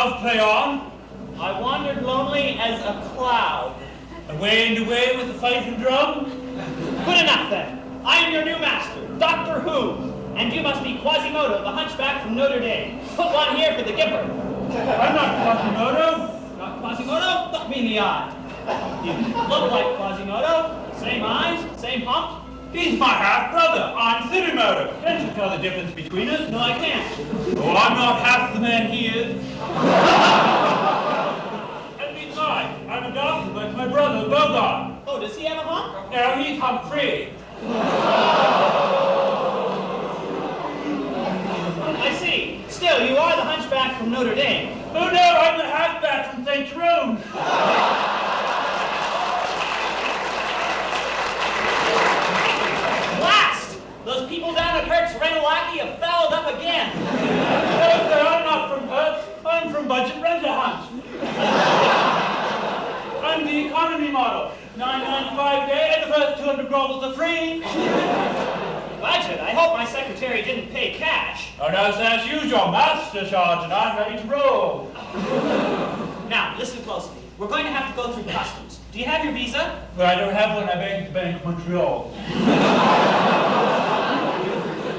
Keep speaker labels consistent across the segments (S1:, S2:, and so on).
S1: yourself play on?
S2: I wandered lonely as a cloud.
S1: Away and away with the fife and drum?
S2: Good enough then. I am your new master, Doctor Who. And you must be Quasimodo, the hunchback from Notre Dame. Put one here for the Gipper.
S1: I'm not Quasimodo.
S2: Not Quasimodo? Look me in the eye. You look like Quasimodo. Same eyes, same hump.
S1: He's my half-brother. I'm Sirimoto. Can't you tell the difference between us?
S2: No, I can't.
S1: Oh, I'm not half the man he is. And besides, I'm adopted like my brother, Bogart.
S2: Oh, does he have a hump?
S1: No, he's Humphrey.
S2: I see. Still, you are the hunchback from Notre Dame.
S1: Oh no, I'm the halfback from St. Jerome.
S2: Blast! Those people down at Hertz Rentalaki have fouled up again.
S1: No, sir, I'm not from Hertz. I'm from Budget Rent-A-Hunt. I'm the economy model. $9.95 a day, and the first 200 rubles are free.
S2: Budget? I hope my secretary didn't pay cash.
S1: Oh no, sir, use your master charge, and I'm ready to roll.
S2: Now, listen closely. We're going to have to go through customs. Do you have your visa?
S1: Well, I don't have one. I bank at the Bank of Montreal.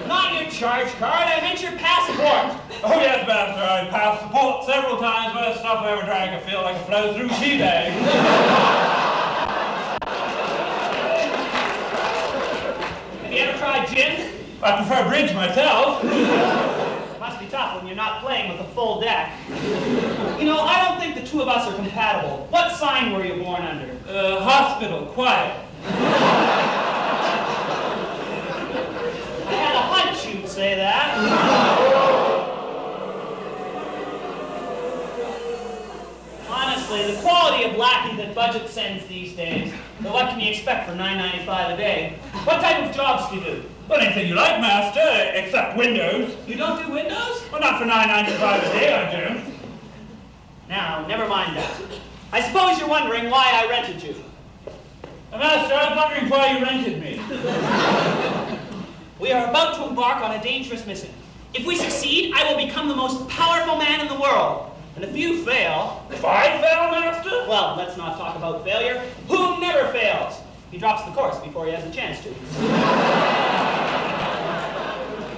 S2: Not your charge card. I meant your passport.
S1: Oh yes, master. I passed the port several times. Worst stuff I ever drank. I feel like a flow through tea bag.
S2: Have you ever tried gin?
S1: I prefer bridge myself.
S2: Must be tough when you're not playing with a full deck. You know, I don't think the two of us are compatible. What sign were you born under?
S1: Hospital, quiet.
S2: I had a hunch you'd say that. Honestly, the quality of lackey that Budget sends these days, but what can you expect for $9.95 a day? What type of jobs do you do?
S1: Well, anything you like, master, except windows.
S2: You don't do windows?
S1: Well, not for $9.95 a day, I don't.
S2: Now, never mind that. I suppose you're wondering why I rented you.
S1: Master, I was wondering why you rented me.
S2: We are about to embark on a dangerous mission. If we succeed, I will become the most powerful man in the world. And if you fail...
S1: If I fail, master?
S2: Well, let's not talk about failure. Who never fails? He drops the course before he has a chance to.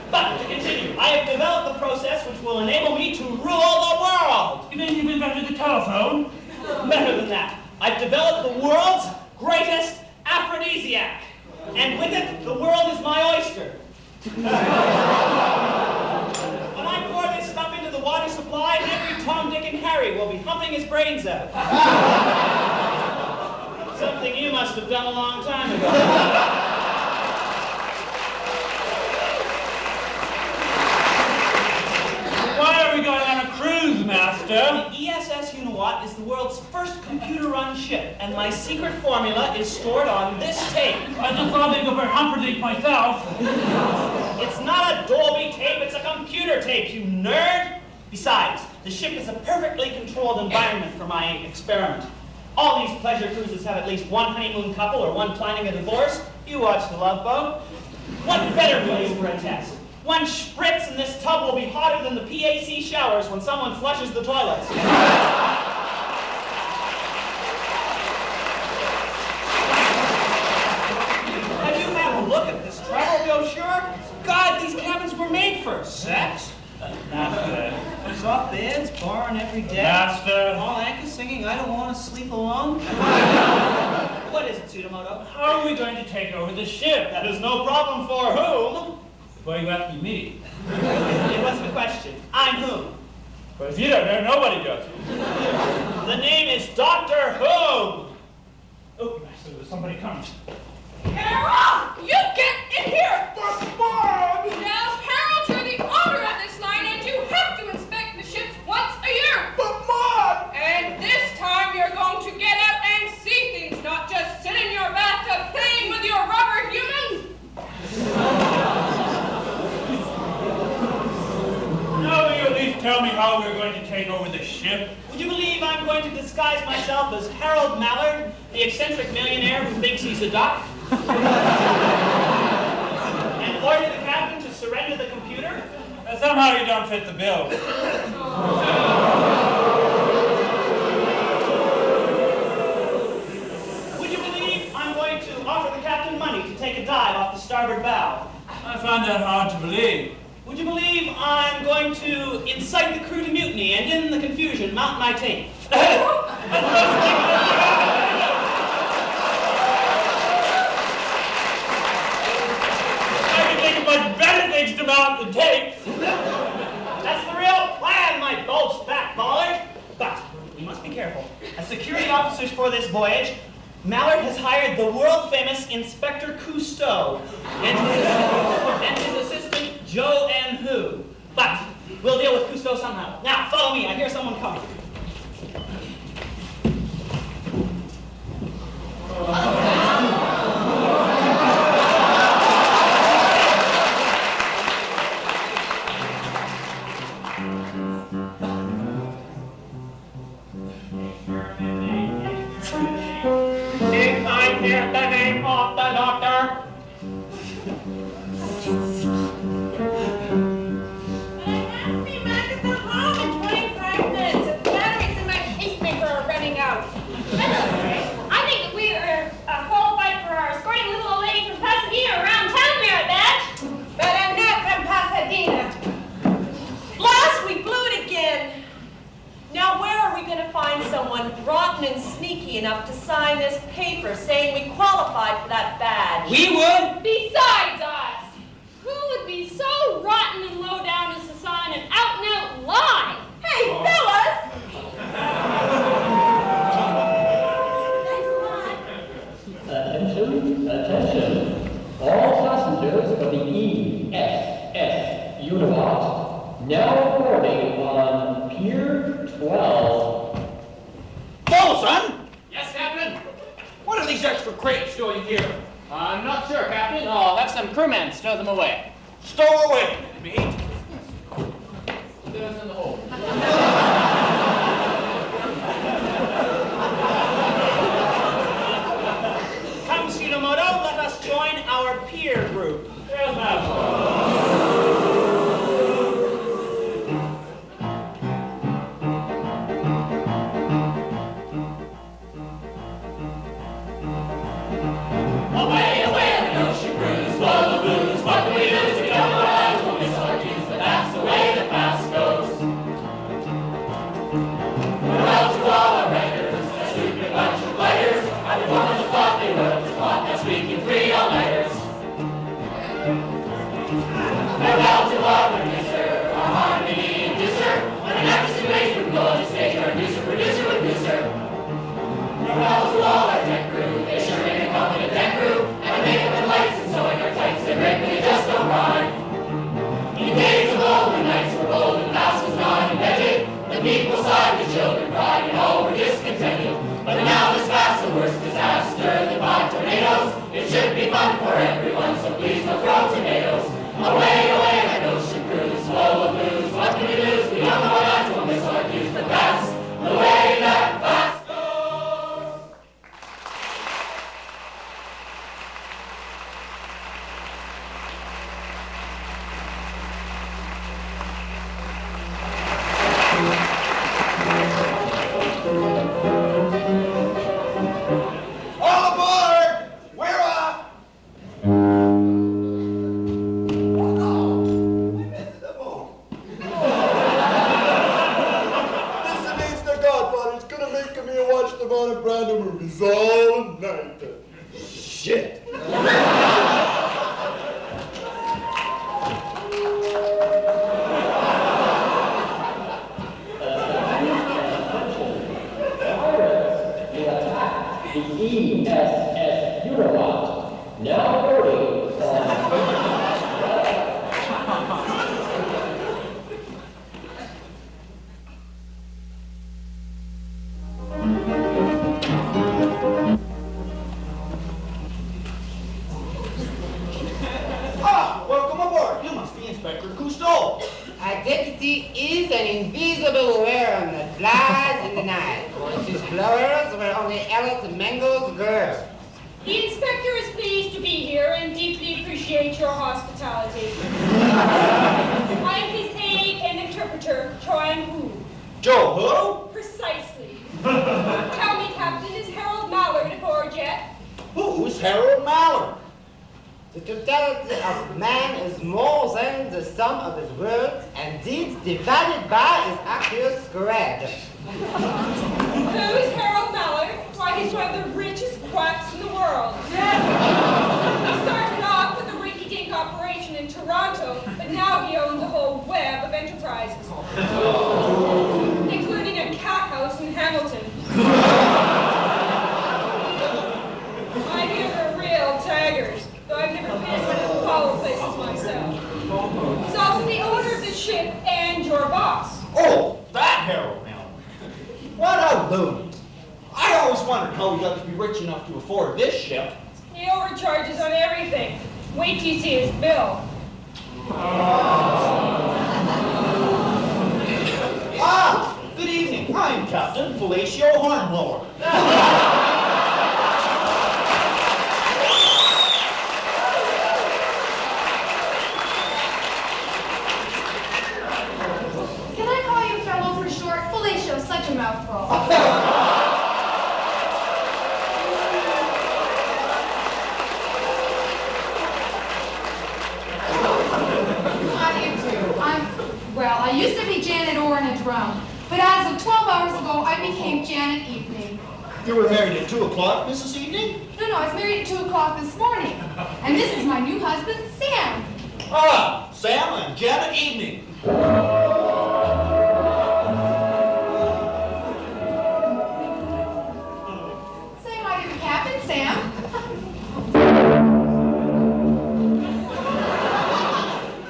S2: But to continue, I have developed a process which will enable me to rule the world.
S1: You mean you've invented the telephone?
S2: Better than that. I've developed the world's greatest aphrodisiac. And with it, the world is my oyster. When I pour this stuff into the water supply, every Tom, Dick, and Harry will be humping his brains out. Something you must have done a long time ago.
S1: Why are we going on a cruise, master?
S2: The ESS Uniwatt is the world's first computer-run ship, and my secret formula is stored on this tape.
S1: I just thought I'd go for Humperdinck myself.
S2: It's not a Dolby tape, it's a computer tape, you nerd! Besides, the ship is a perfectly controlled environment for my experiment. All these pleasure cruises have at least one honeymoon couple or one planning a divorce. You watch The Love Boat. What better place for a test? One spritz and this tub will be hotter than the PAC showers when someone flushes the toilets. Have you had a look at this travel brochure? God, these cabins were made for sex.
S1: Master.
S2: Soft beds, bar on every deck.
S1: Master.
S2: All anchors singing, I don't want to sleep alone. What is it, Tsutomoto?
S1: How are we going to take over the ship?
S2: That is no problem for whom?
S1: Well, you asked me.
S2: It wasn't a question. I'm whom?
S1: But if you don't know, nobody does.
S2: The name is Doctor Who.
S1: Oh, master, somebody comes.
S3: Harold! You get in here! But Mom! Now, Harold, you're the owner of this line, and you have to inspect the ships once a year. But Mom! And this time you're going to get out and see things, not just sit in your bathtub playing with your rubber humans.
S1: Now will you at least tell me how we're going to take over the ship?
S2: Would you believe I'm going to disguise myself as Harold Mallard, the eccentric millionaire who thinks he's a duck? And order the captain to surrender the computer?
S1: Somehow you don't fit the bill.
S2: mount my tape.
S1: I can think of much better things to mount the tape.
S2: That's the real plan, my bulge-back baller. But we must be careful. As security officers for this voyage, Mallard has hired the world-famous Inspector Cousteau and his assistant Joe N. Hu. But we'll deal with Cousteau somehow. Now, follow me. I hear someone coming.
S1: Did I hear the name of the doctor?
S3: I think that we are qualified for our escorting little old lady from Pasadena around town there, Badge.
S4: But I'm not from Pasadena. Last we blew it again. Now where are we going to find someone rotten and sneaky enough to sign this paper saying we qualified for that badge?
S2: We would?
S3: Besides us, who would be so rotten and low down as to sign an out-and-out lie?
S4: Hey, fellas!
S5: Attention, attention. All passengers of the FASS Univac now boarding on Pier 12.
S6: Son,
S2: Yes, Captain?
S6: what are these extra crates doing here?
S2: I'm not sure, Captain. I'll have some crewmen stow them away.
S6: Stow away, mate.
S2: Those in the hole. Come, Shinomoto, let us join our peer group.
S1: Yes, Master.
S7: Away, away on an ocean cruise, full of booze. What can we lose? We don't know our lives, we'll miss our dues, but that's the way the past goes. Farewell to all our writers, that stupid bunch of blighters. Our performers have thought they wrote the plot next week in 3 all-nighters. Farewell to our producer, our harmony inducer. When an actress in race would go on the stage, our producer would do her. Farewell to all our deck crew, they sure ain't a competent deck crew. And the makeup and lights and sewing our tights, they really just don't rhyme. In days of old, when nights were bold and FASS was not invented, the people sighed, the children cried, and all were discontented. But now this FASS the worst disaster than 5 tornadoes. It should be fun for everyone, so please don't throw tomatoes. Away, away on an ocean cruise, full of booze. What can we lose? We don't know our lives, we'll miss our dues, but that's the way that FASS goes.
S6: All aboard! We're off! Oh no! We missed the boat!
S8: Listen, it's the Godfather. It's gonna make me watch the Marlon Brando movies all night. Shit.
S5: The FASS Univac now boarding on
S6: Ah, welcome aboard. You must be Inspector Cousteau.
S9: Identity is an invisible worm that flies in the night. Once his blowers were only able to mangle the girl.
S3: The inspector is pleased to be here and deeply appreciate your hospitality. I am his aide and interpreter, Troy Wu.
S6: Joe
S3: Precisely. Tell me, Captain, is Harold Mallard aboard yet?
S6: who? Who's Harold Mallard?
S9: The totality of man is more than the sum of his words and deeds divided by his actions squared.
S3: Who's Harold Mallard? Why, he's one of the richest quacks in the world. He started off with a rinky-dink operation in Toronto, but now he owns a whole web of enterprises, including a cat house in Hamilton. I hear they're real taggers, though I've never been in one of the follow places myself. He's also the owner of the ship and your boss.
S6: Oh, that Harold Mallard. What a loon. I always wondered how he got to be rich enough to afford this ship.
S3: He overcharges on everything. Wait till you see his bill.
S6: Ah, good evening. I'm Captain Felicio Hornblower.
S10: Can I call you fellow for short? Felicio, such a mouthful. How do you do? Well, I used to be Janet Orr in a drum, but as of 12 hours ago, I became Janet Evening.
S6: You were married at 2 o'clock, Mrs. Evening?
S10: No, I was married at 2 o'clock this morning. And this is my new husband, Sam.
S6: Ah, Sam and Janet Evening.
S10: Say hi to the captain, Sam.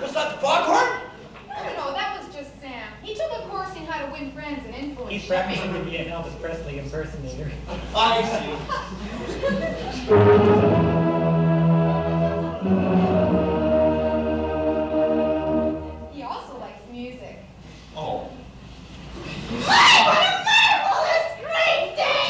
S6: Was that the foghorn?
S10: No, that was just Sam. He took a course in how to win friends and influence.
S2: He's practicing to be an Elvis Presley impersonator.
S6: I see.
S10: He also likes music.
S6: Oh.
S10: My, what a marvelous, great day!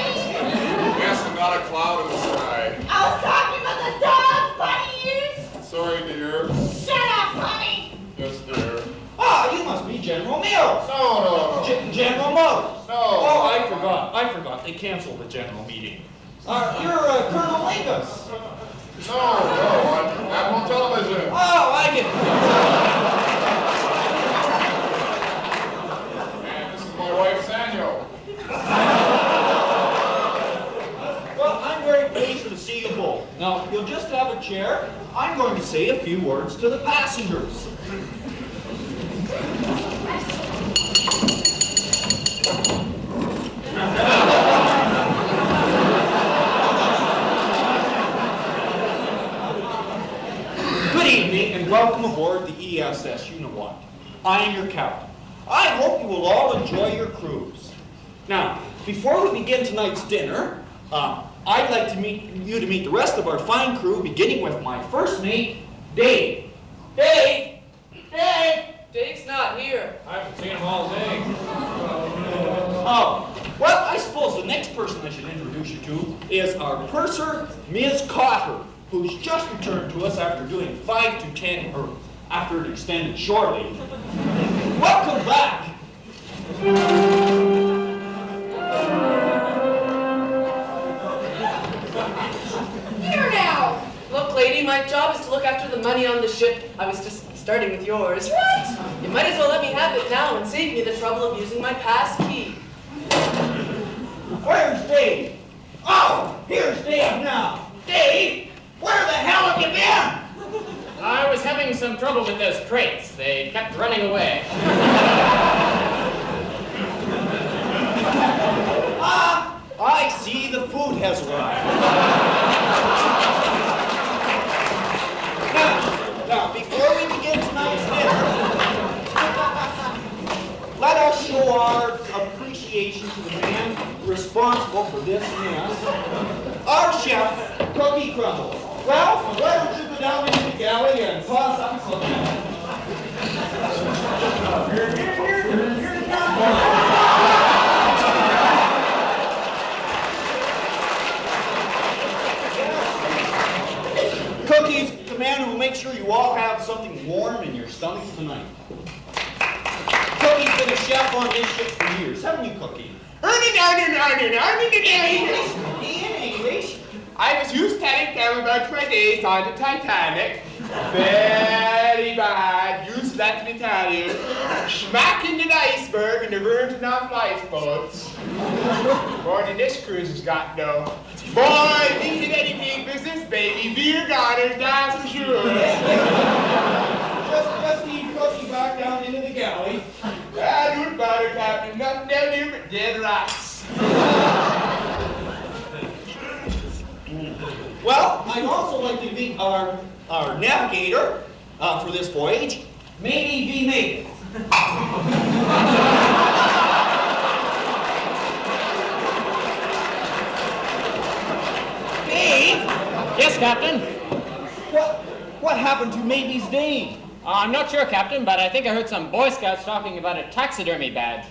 S11: Yes, and not a cloud in the sky.
S10: I was talking about the dog bunny ears.
S11: Sorry, dear.
S10: Shut up, honey.
S11: Yes, dear.
S6: Ah, you must be General Mills.
S11: No.
S6: General Motors.
S11: No.
S6: Oh, I forgot. They canceled the general meeting. You're Colonel Lingus.
S11: No, I'm Admiral Television.
S6: Oh, I get it.
S11: And this is my wife, Samuel.
S6: Well, I'm very pleased to see you both. Now, you'll just have a chair. I'm going to say a few words to the passengers. Good evening and welcome aboard the ESS Uniwatt. I am your captain. I hope you will all enjoy your cruise. Now, before we begin tonight's dinner, I'd like to meet the rest of our fine crew, beginning with my first mate, Dave. Dave! Dave!
S12: Dave's not here.
S1: I haven't seen him all day.
S6: Oh, well, I suppose the next person I should introduce you to is our purser, Ms. Cotter, who's just returned to us after doing 5 to 10, or after an extended shore leave. Welcome back.
S10: Here now.
S12: Look, lady, my job is to look after the money on the ship. I was just starting with yours.
S10: What?
S12: You might as well let me have it now and save me the trouble of using my pass key.
S6: Where's Dave? Oh, here's Dave now. Dave, where the hell have you been?
S13: I was having some trouble with those crates. They kept running away.
S6: Ah, I see the food has arrived. Now, before we begin tonight's dinner, let us show our appreciation to the man responsible for this mess, our chef, Cookie Crumble. Ralph, why don't you go down into the galley and toss up cookie? Cookie's the man who will make sure you all have something warm in your stomachs tonight. Cookie's been a chef on this ship for years, haven't you, Cookie? In English.
S9: I was used telling them about my days on the Titanic. Very bad. Used let me tell you. Smack into the iceberg and there weren't enough lifeboats. More than this cruise has got, though. Boy, think of any big business, baby. Beer goners, that's for sure. Just keep cooking back down into the galley. Ah, don't bother, Captain. Nothing down here but dead rats.
S6: Well, I'd also like to meet our navigator for this voyage.
S2: Maybe we made it.
S6: Dave?
S13: Yes, Captain?
S6: What happened to Maybe's Dave?
S13: I'm not sure, Captain, but I think I heard some Boy Scouts talking about a taxidermy badge.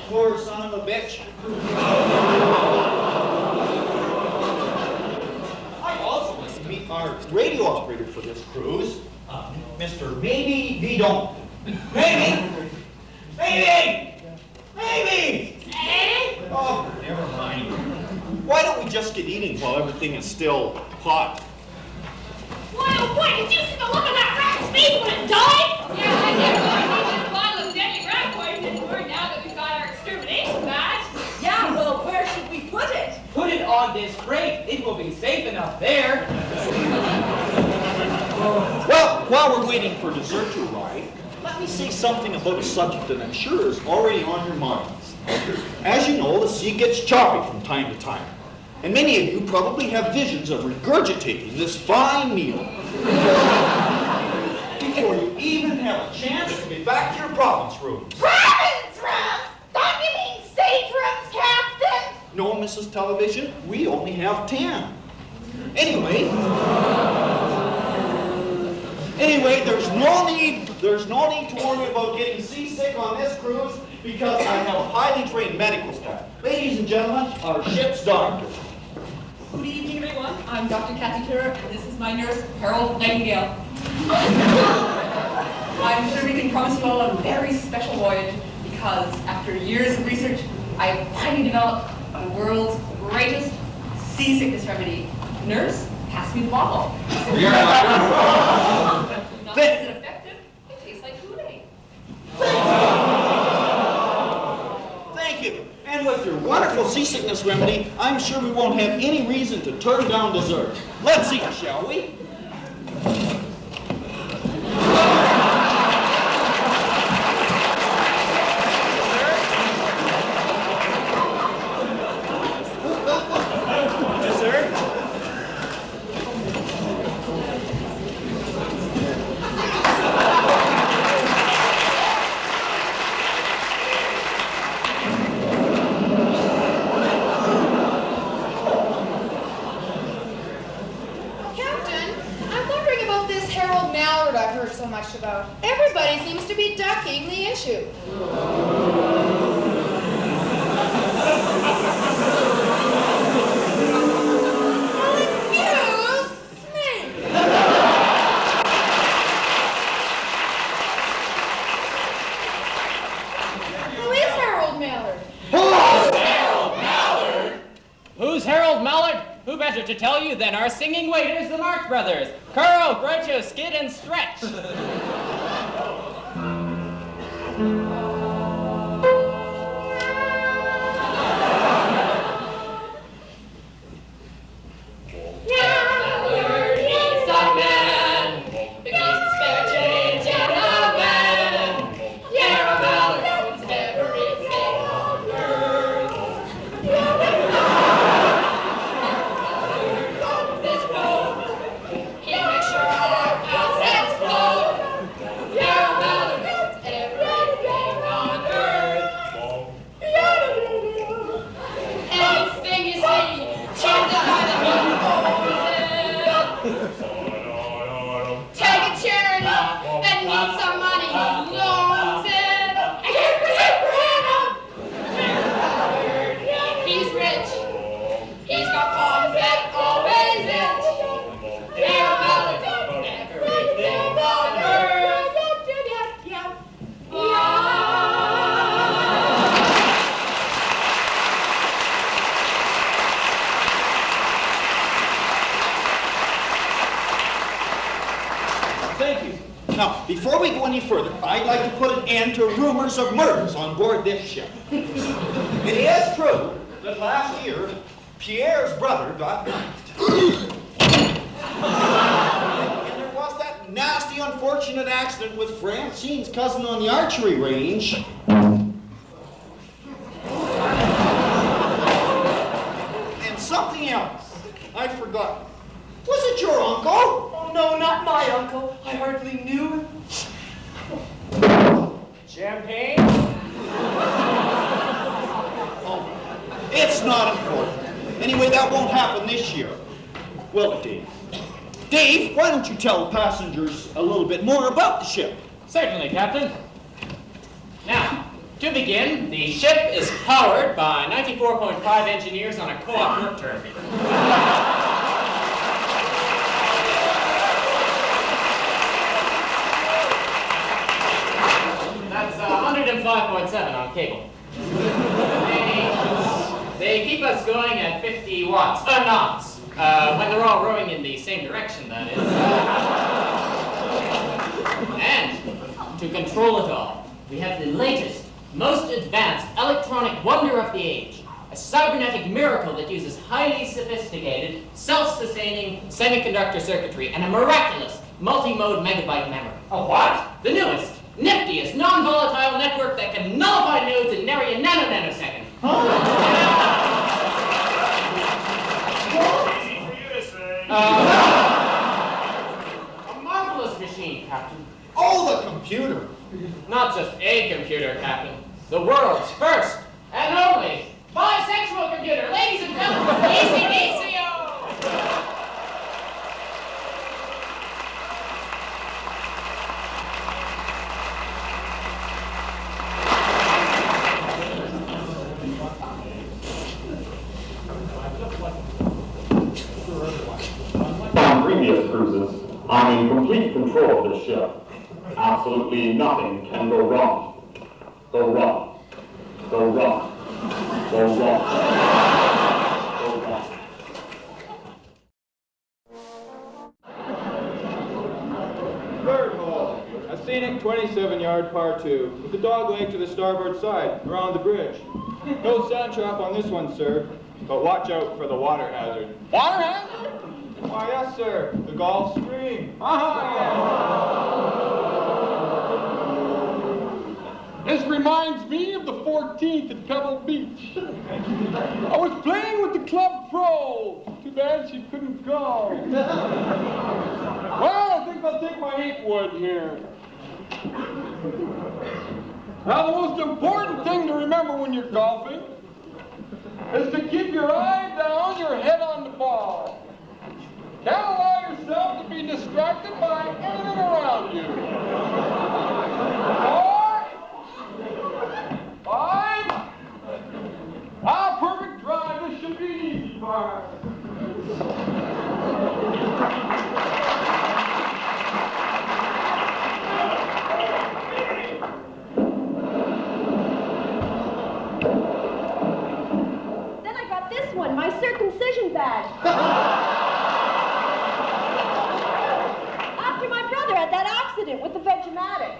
S6: Poor son of a bitch. I'd also like to meet our radio operator for this cruise, Mr. Maybe V. Don't. Maybe! Maybe! Maybe! Oh, never mind. Why don't we just get eating while everything is still hot?
S3: Why, oh boy, did you see the look on that rat's face when it died? Yeah, I never thought we'd need this bottle of deadly rat poison anymore now that we've got our extermination badge.
S4: Yeah, well, where should we put it?
S2: Put it on this crate. It will be safe enough there.
S6: Well, while we're waiting for dessert to arrive, let me say something about a subject that I'm sure is already on your minds. As you know, the sea gets choppy from time to time, and many of you probably have visions of regurgitating this fine meal before you even have a chance to get back to your province rooms.
S3: Province rooms? Don't you mean staterooms, Captain?
S6: No, Mrs. Television, we only have 10. Anyway, there's no need to worry about getting seasick on this cruise because I have a highly trained medical staff. Ladies and gentlemen, our ship's doctor.
S4: Good evening, everyone. I'm Dr. Kathy Turner, and this is my nurse, Harold Nightingale. I'm sure we can promise you all a very special voyage because after years of research, I have finally developed the world's greatest seasickness remedy. Nurse, pass me the bottle. Not only is it effective, it tastes like Kool-Aid.
S6: Thank you. And with your wonderful seasickness remedy, I'm sure we won't have any reason to turn down dessert. Let's eat, shall we?
S10: About. Everybody seems to be ducking the issue. Well, excuse me. Who is Harold Mallard?
S13: Who's Harold Mallard? Who's Harold Mallard? Who better to tell you than our singing waiters, the Marx Brothers? Curl, Groucho, Skid, and Stretch.
S3: He makes sure our assets flow.
S6: I'd like to put an end to rumors of murders on board this ship. It is true that last year, Pierre's brother got knifed. And there was that nasty, unfortunate accident with Francine's cousin on the archery range. And something else. I forgot. Was it your uncle?
S12: Oh, no, not my uncle. I hardly knew him.
S13: Champagne?
S6: Oh, it's not important. Anyway, that won't happen this year. Will it, Dave? Dave, why don't you tell the passengers a little bit more about the ship?
S13: Certainly, Captain. Now, to begin, the ship is powered by 94.5 engineers on a co-op work turbine. That's 105.7 on cable. They keep us going at 50 watts, knots, when they're all rowing in the same direction, that is. And to control it all, we have the latest, most advanced electronic wonder of the age, a cybernetic miracle that uses highly sophisticated, self-sustaining semiconductor circuitry and a miraculous multi-mode megabyte memory.
S2: A what?
S13: The newest, niftiest, non-volatile network that can nullify nodes in nary a nanosecond.
S1: Easy for you to say.
S13: A marvelous machine, Captain.
S6: Oh, the computer.
S13: Not just a computer, Captain. The world's first and only bisexual computer. Ladies and gentlemen, ECDCO!
S14: On previous cruises, I'm in complete control of this ship. Absolutely nothing can go wrong. Go wrong. Go wrong. Go wrong. Go wrong.
S15: Third hole, a scenic 27-yard par 2, with the dog leg to the starboard side, around the bridge. No sand trap on this one, sir, but watch out for the water hazard.
S11: Water hazard?
S15: Why, yes, sir, the Gulf Stream.
S11: This reminds me of the 14th at Pebble Beach. I was playing with the club pro. Too bad she couldn't go. Well, I think I'll take my 8 wood here. Now, the most important thing to remember when you're golfing is to keep your eye down, your head on the ball. Can't allow yourself to be distracted by anything around you. 4, 5. Perfect drive. This should be an easy par.
S4: Then I got this one, my circumcision badge. After my brother had that accident with the Vegematic.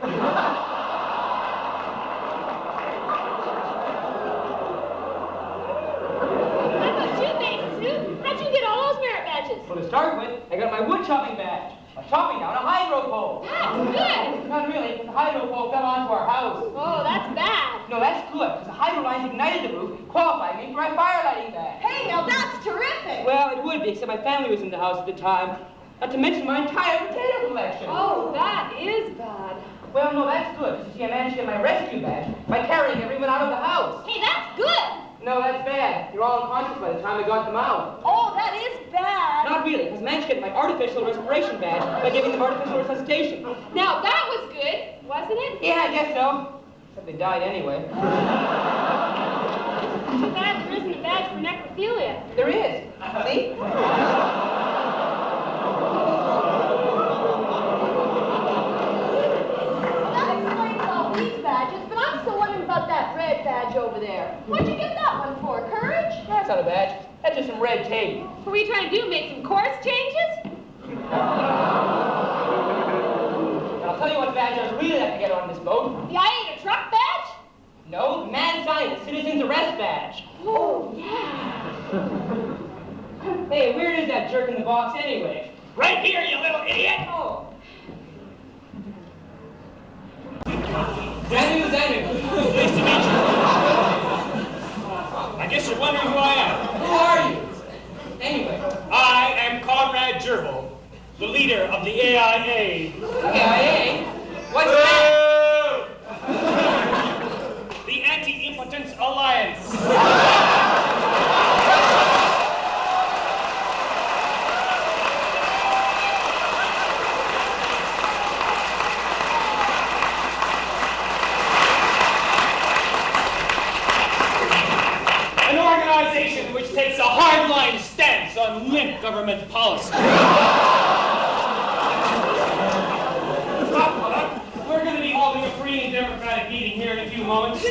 S3: How'd you get all those merit badges?
S2: Well, to start with, I got my wood chopping badge. I'm chopping down a hydro pole.
S3: That's good.
S2: Not really. The hydro pole fell onto our house.
S3: Oh, that's bad.
S2: No, that's good, because the hydro lines ignited the roof, qualified me for my fire lighting badge.
S4: Hey, now that's terrific.
S2: Well, it would be, except my family was in the house at the time. Not to mention my entire potato collection.
S3: Oh, that is bad.
S2: Well, no, that's good. You see, I managed to get my rescue badge by carrying everyone out of the house.
S3: Hey, that's good.
S2: No, that's bad. You're all unconscious by the time I got them out.
S4: Oh, that is bad.
S2: Not really, because I managed to get my artificial respiration badge by giving them artificial resuscitation.
S3: Now, that was good, wasn't it?
S2: Yeah, I guess so. Except they died anyway.
S3: Too bad there isn't a badge for necrophilia.
S2: There is. See?
S4: That explains all these badges, but I'm still wondering about that red badge over there. What'd you get that one for? Courage?
S2: That's not a badge. That's just some red tape.
S3: What were you trying to do, make some course changes?
S2: I'll tell you what badge I was really that
S12: I get on this boat?
S3: The I ain't a truck badge?
S12: No, the mad scientist, citizen's arrest badge.
S3: Oh, yeah.
S12: Hey, where is that jerk in the box anyway?
S2: Right here, you little idiot!
S12: Oh. Zanu.
S2: Nice to meet you. I guess you're wondering who I am.
S12: Who are you? Anyway.
S2: I am Comrade Gerbil, the leader of the AIA.
S12: AIA? What's that?
S2: The Anti-Impotence Alliance. An organization which takes a hardline stance on limp government policy. We're going to be holding a free and democratic meeting here in a few moments,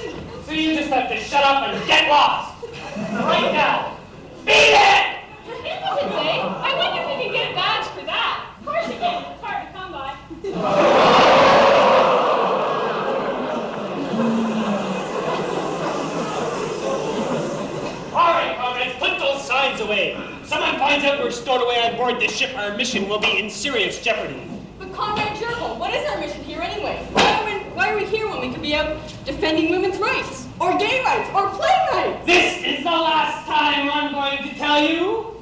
S2: so you just have to shut up and get lost. Right now. Beat it!
S3: Impotence, eh? I wonder if you can get a badge for that. Of course you can. It's hard to come by.
S2: All right, comrades, put those signs away. If someone finds out we're stowed away on board this ship, our mission will be in serious jeopardy.
S3: But Comrade Gerbil, what is our mission here anyway? Why are we here when we could be out defending women's rights? Or gay rights? Or play rights?
S2: This is the last time I'm going to tell you.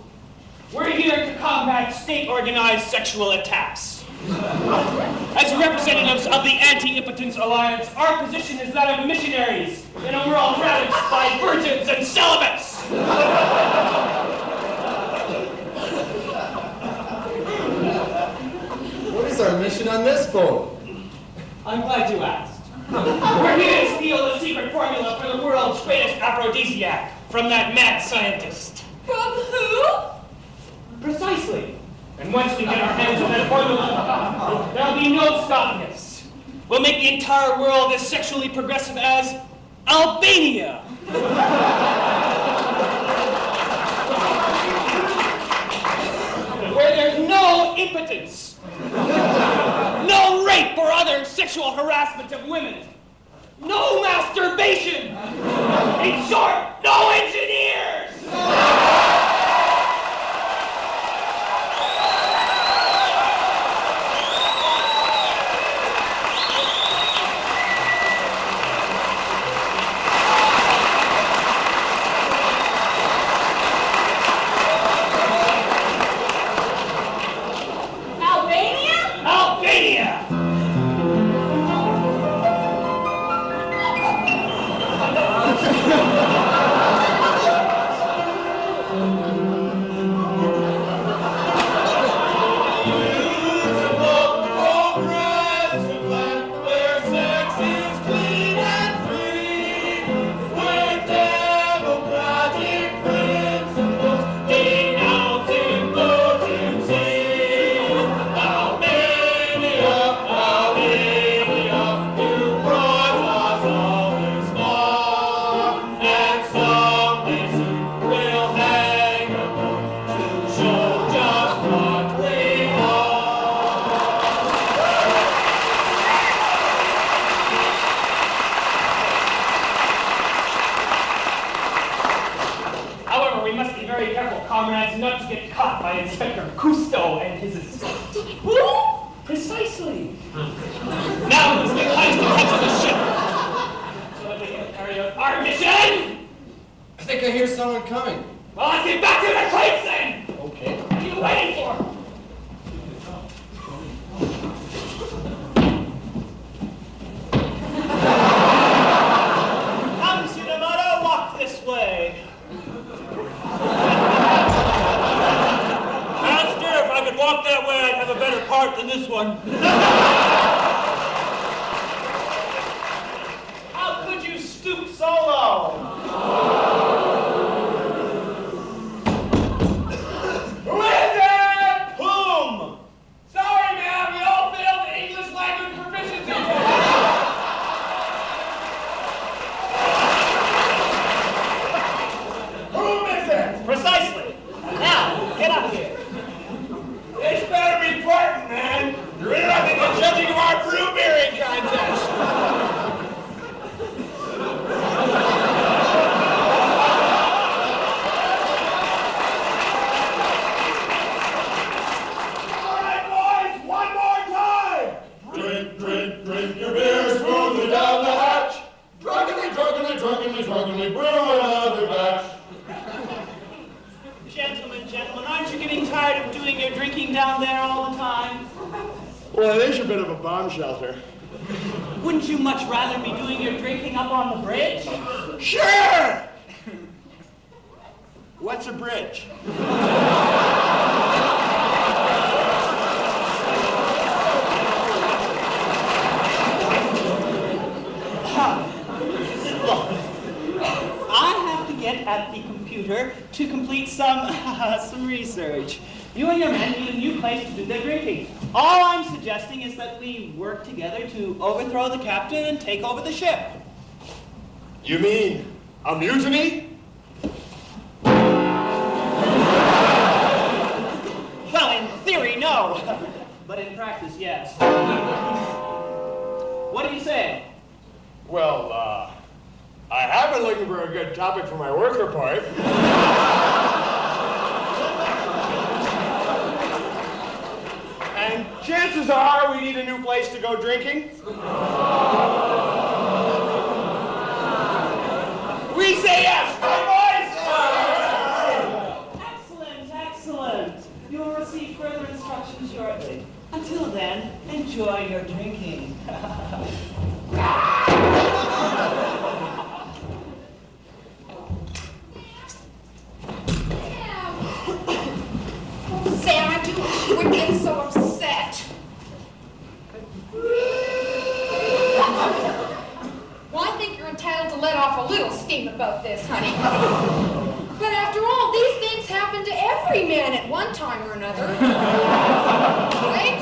S2: We're here to combat state-organized sexual attacks. As representatives of the Anti-Impotence Alliance, our position is that of missionaries in a world ravaged by virgins and celibates.
S8: What is our mission on this boat?
S2: I'm glad you asked. We're here to steal the secret formula for the world's greatest aphrodisiac from that mad scientist.
S3: From who?
S2: Precisely. And once we get our hands on that formula, there'll be no stopping us. We'll make the entire world as sexually progressive as Albania. Where there's no impotence, no rape or other sexual harassment of women, no masturbation. In short, no engineers. Albania! Comrades, not to get caught by Inspector Cousteau and his assistant. Who? Precisely. Now let's get heist and catch the ship. So that we can carry out our mission.
S8: I think I hear someone coming.
S2: Well, let's get back to the crates then.
S8: Okay.
S2: What are you waiting for? Come, Cinemata, walk this way.
S1: Master, if I could walk that way, I'd have a better part than this one.
S2: How could you stoop so low? Who is it?
S8: drunkenly, brew another batch.
S2: Gentlemen, aren't you getting tired of doing your drinking down there all the time?
S8: Well, it is a bit of a bomb shelter.
S2: Wouldn't you much rather be doing your drinking up on the bridge?
S8: Sure! What's a bridge?
S2: I have to get at the computer to complete some research. You and your men need a new place to do their drinking. All I'm suggesting is that we work together to overthrow the captain and take over the ship.
S8: You mean a mutiny?
S2: Well, in theory, no. But in practice, yes. What do you say?
S8: Well, I have been looking for a good topic for my work report. And chances are we need a new place to go drinking. We say yes, my boys!
S2: Excellent. You will receive further instructions shortly. Until then, enjoy your drinking.
S10: Sam, I do wish you wouldn't get so upset. Well, I think you're entitled to let off a little steam about this, honey. But after all, these things happen to every man at one time or another. Right?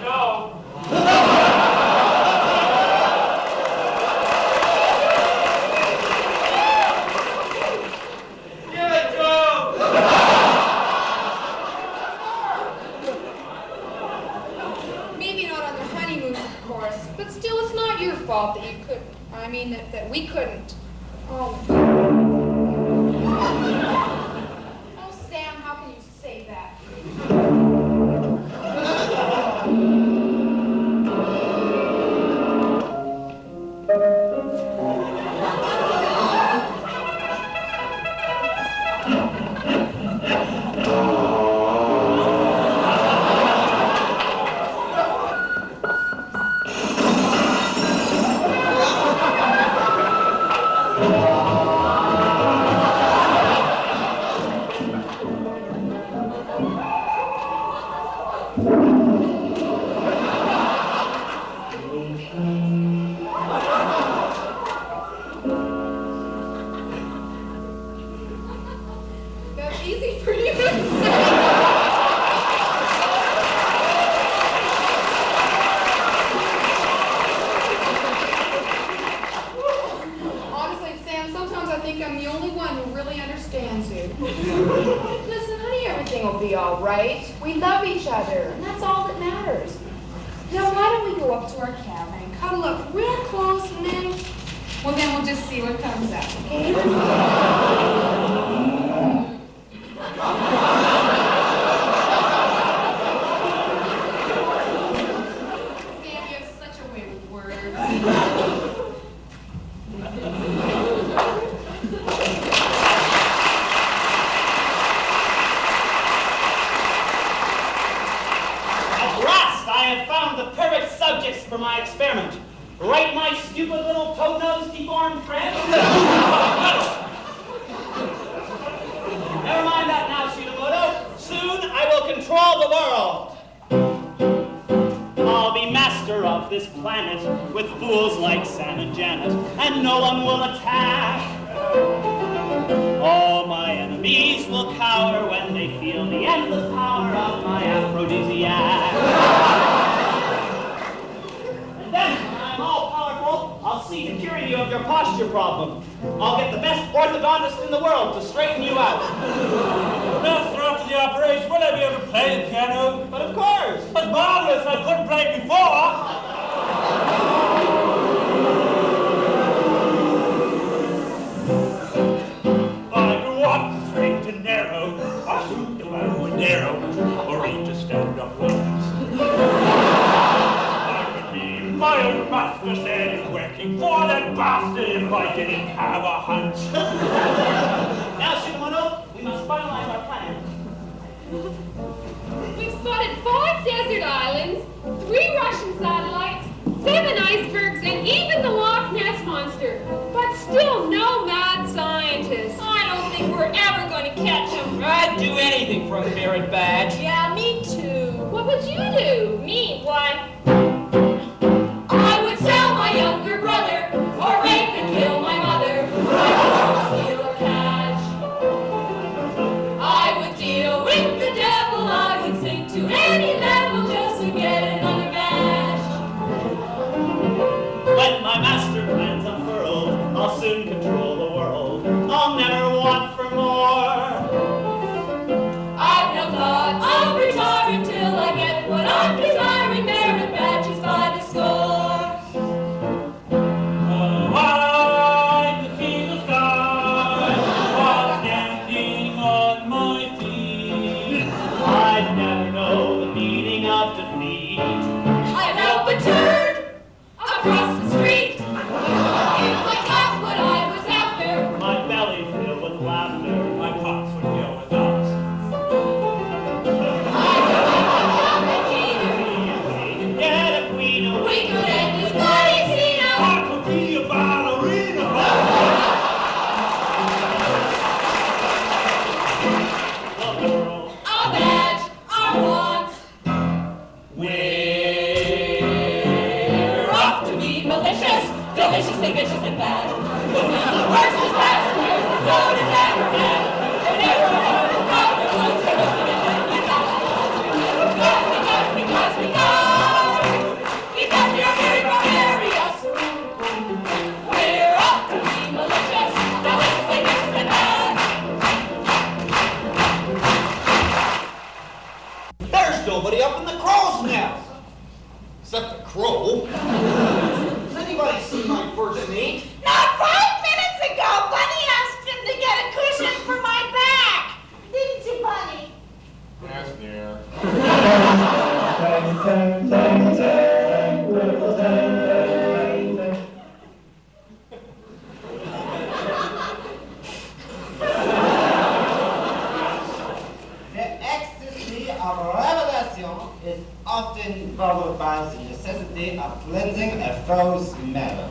S1: No.
S10: Maybe not on the honeymoon, of course, but still, it's not your fault that you couldn't. I mean, that we couldn't. Oh. Oh, Sam, how can you say that? That's easy for you to say. Honestly, Sam, sometimes I think I'm the only one who really understands you. Listen, honey, everything will be all right. We love each other, and that's all that matters. Now, why don't we go up to our cabin and cuddle up real close, and then we'll just see what comes out, okay? Sam, you have such a way with words.
S2: At last, I have found the perfect subjects for my experiment. Right, my stupid little toad-nosed deformed friend? Never mind that now, Shinomoto. Soon I will control the world. I'll be master of this planet with fools like Sam and Janet, and no one will attack. All my enemies will cower when they feel the endless power of my aphrodisiac. And then, when I'm all powerful, I'll see to curing you of your posture problem. I'll get the best orthodontist in the world to straighten you out.
S1: Master, after the operation, will I be able to play the piano?
S2: But of course.
S1: That's marvelous. I couldn't play it before. I grew up straight and narrow. I shoot the bow and arrow, or aim to stand up once. I could be my own master standing where bastard if I didn't have a hunch.
S2: Now, Shimono, we must finalize our plan.
S3: We've spotted 5 desert islands, 3 Russian satellites, 7 icebergs, and even the Loch Ness Monster. But still no mad scientist.
S4: I don't think we're ever going to catch him.
S2: I'd do anything for a merit badge.
S4: Yeah, me too.
S3: What would you do?
S4: Me? Why,
S3: I would sell my younger brother, or rape and kill my mother. I would steal a cash. I would deal with the devil. I would sink to any level just to get another bash.
S2: When my master plans unfurled, I'll soon control the world. I'll never want for more.
S3: I've no thought of retiring till I get what I'm desiring. Merit badges by the score.
S1: I could see the sky while standing on my feet.
S2: I'd never know the meaning of defeat.
S3: I'd help a turn across the street. If I got what I was after,
S2: My belly filled with laughter.
S1: My pots would fill with dollars.
S2: Get a queen of
S3: we could end this bloody scene.
S1: I could be a ballerina.
S2: the world.
S3: Our badge, our wants.
S2: We're
S3: Off to be malicious, deliciously vicious and bad. Worst is past, and here's as good as ever had. Never heard of God, there was a looking at them because we are very gregarious. We're off to be malicious, deliciously vicious and bad.
S6: There's nobody up in the crow's nest. Except the crow. Has anybody seen my first mate?
S4: not 5 minutes ago, Bunny asked him to get a cushion for my back. Didn't you, Bunny?
S9: Yes, dear.
S16: The ecstasy of revelation is often followed by the necessity of cleansing a foul smell.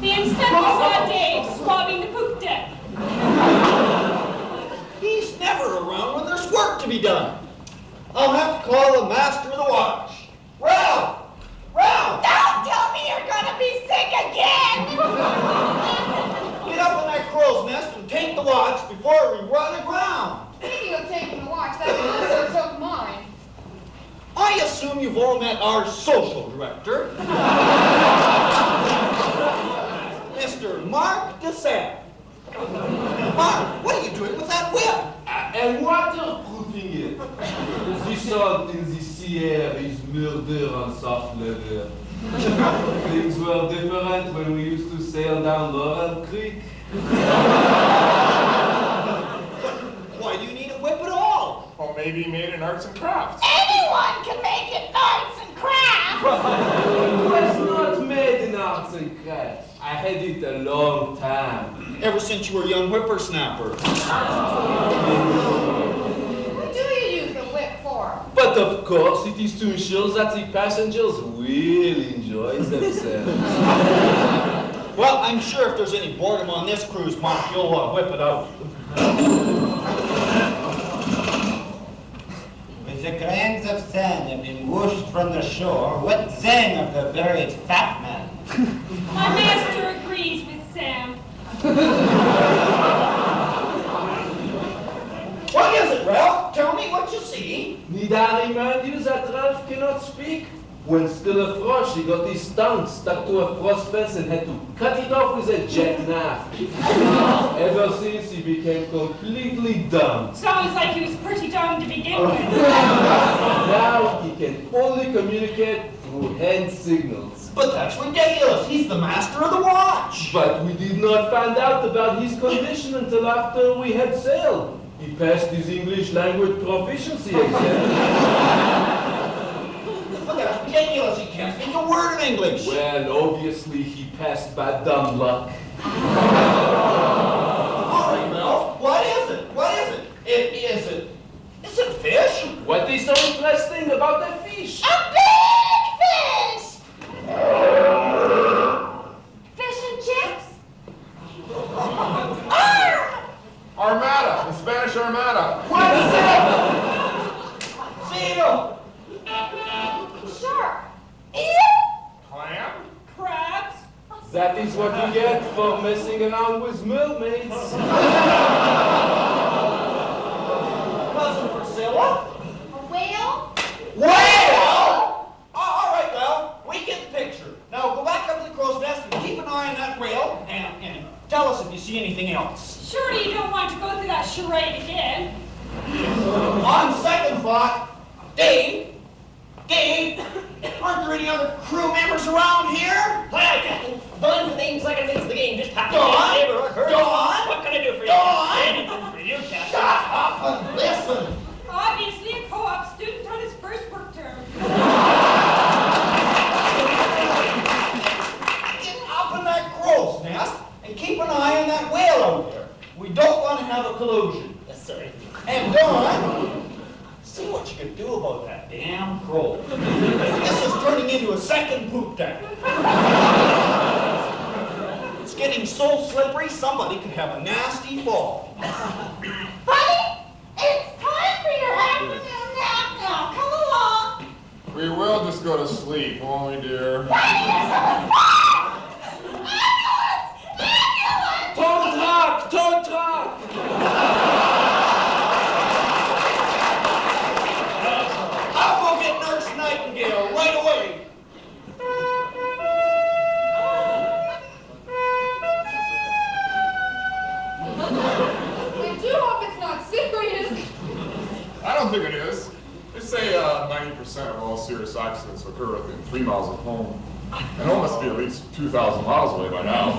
S3: The instant we saw Dave swabbing the poop deck.
S6: He's never around when there's work to be done. I'll have to call the master of the watch. Ralph! Ralph!
S4: Don't tell me you're gonna be sick again!
S6: Get up in that crow's nest and take the watch before we run aground.
S10: Speaking of taking a watch, that officer took mine.
S6: I assume you've all met our social director, Mr. Mark DeSant. Mark, what are you doing with that whip?
S17: And waterproofing it. The salt in the sea air is murder on soft leather. Things were different when we used to sail down Laurel Creek.
S6: Why do you need a whip at all?
S9: Or maybe he made an arts and crafts.
S4: Anyone can make it arts and crafts!
S17: It was not made in arts and crafts. I had it a long time.
S6: Ever since you were a young whippersnapper.
S10: What do you use the whip for?
S17: But of course, it is to ensure that the passengers will enjoy themselves.
S6: Well, I'm sure if there's any boredom on this cruise, Mark, you'll whip it out.
S16: With the grains of sand have been whooshed from the shore, what then of the buried fat man?
S3: My master agrees with Sam.
S6: What is it, Ralph? Tell me what you see.
S17: Need I remind you that Ralph cannot speak? When still a frosh, he got his tongue stuck to a frost fence and had to cut it off with a jackknife. Ever since, he became completely dumb.
S3: Sounds like he was pretty dumb to begin with.
S17: Now he can only communicate through hand signals.
S6: But that's ridiculous. He's the master of the watch.
S17: But we did not find out about his condition until after we had sailed. He passed his English language proficiency exam.
S6: But That's ridiculous. He can't speak a word of English.
S17: Well, obviously he passed by dumb luck.
S6: All right, Ralph. What is it? What is it? Is it fish?
S17: What is so interesting about the fish?
S4: A big fish! Fish and chips?
S11: Armada, the Spanish Armada.
S6: What's that? Seal.
S4: Shark.
S11: Clam?
S3: Crabs.
S17: That is what you get for messing around with mermaids.
S6: Cousin Priscilla?
S10: A whale?
S6: Whale! All right, well, we get the picture. Now go back up to the crow's nest and keep an eye on that whale and tell us if you see anything else.
S3: Surely you don't want to go through that charade again.
S6: On second thought, Dave, aren't there any other crew members around here?
S13: Well, Captain, fun for things like it makes the game just happen.
S6: Dawn?
S13: Dawn?
S6: Dawn?
S13: What can I do for you?
S6: Dawn?
S13: Anything for you, Captain.
S6: Shut up and listen.
S3: Obviously a co-op student on his first work term.
S6: Get up in that crow's nest and keep an eye on that whale out there. We don't want to have a collusion.
S13: Yes, sir.
S6: And Dawn, see what you can do about that damn crow. This is turning into a second poop deck. It's getting so slippery, somebody could have a nasty fall.
S4: Honey, it's time for your afternoon nap now. Come along.
S11: We will just go to sleep, won't we, dear?
S4: Ambulance! Ambulance!
S17: Tow truck!
S6: I'll go get Nurse Nightingale right away.
S10: We do hope it's not serious.
S11: I don't think it is. They say 90% of all serious accidents occur within 3 miles of home. And home must be at least 2,000 miles away by now.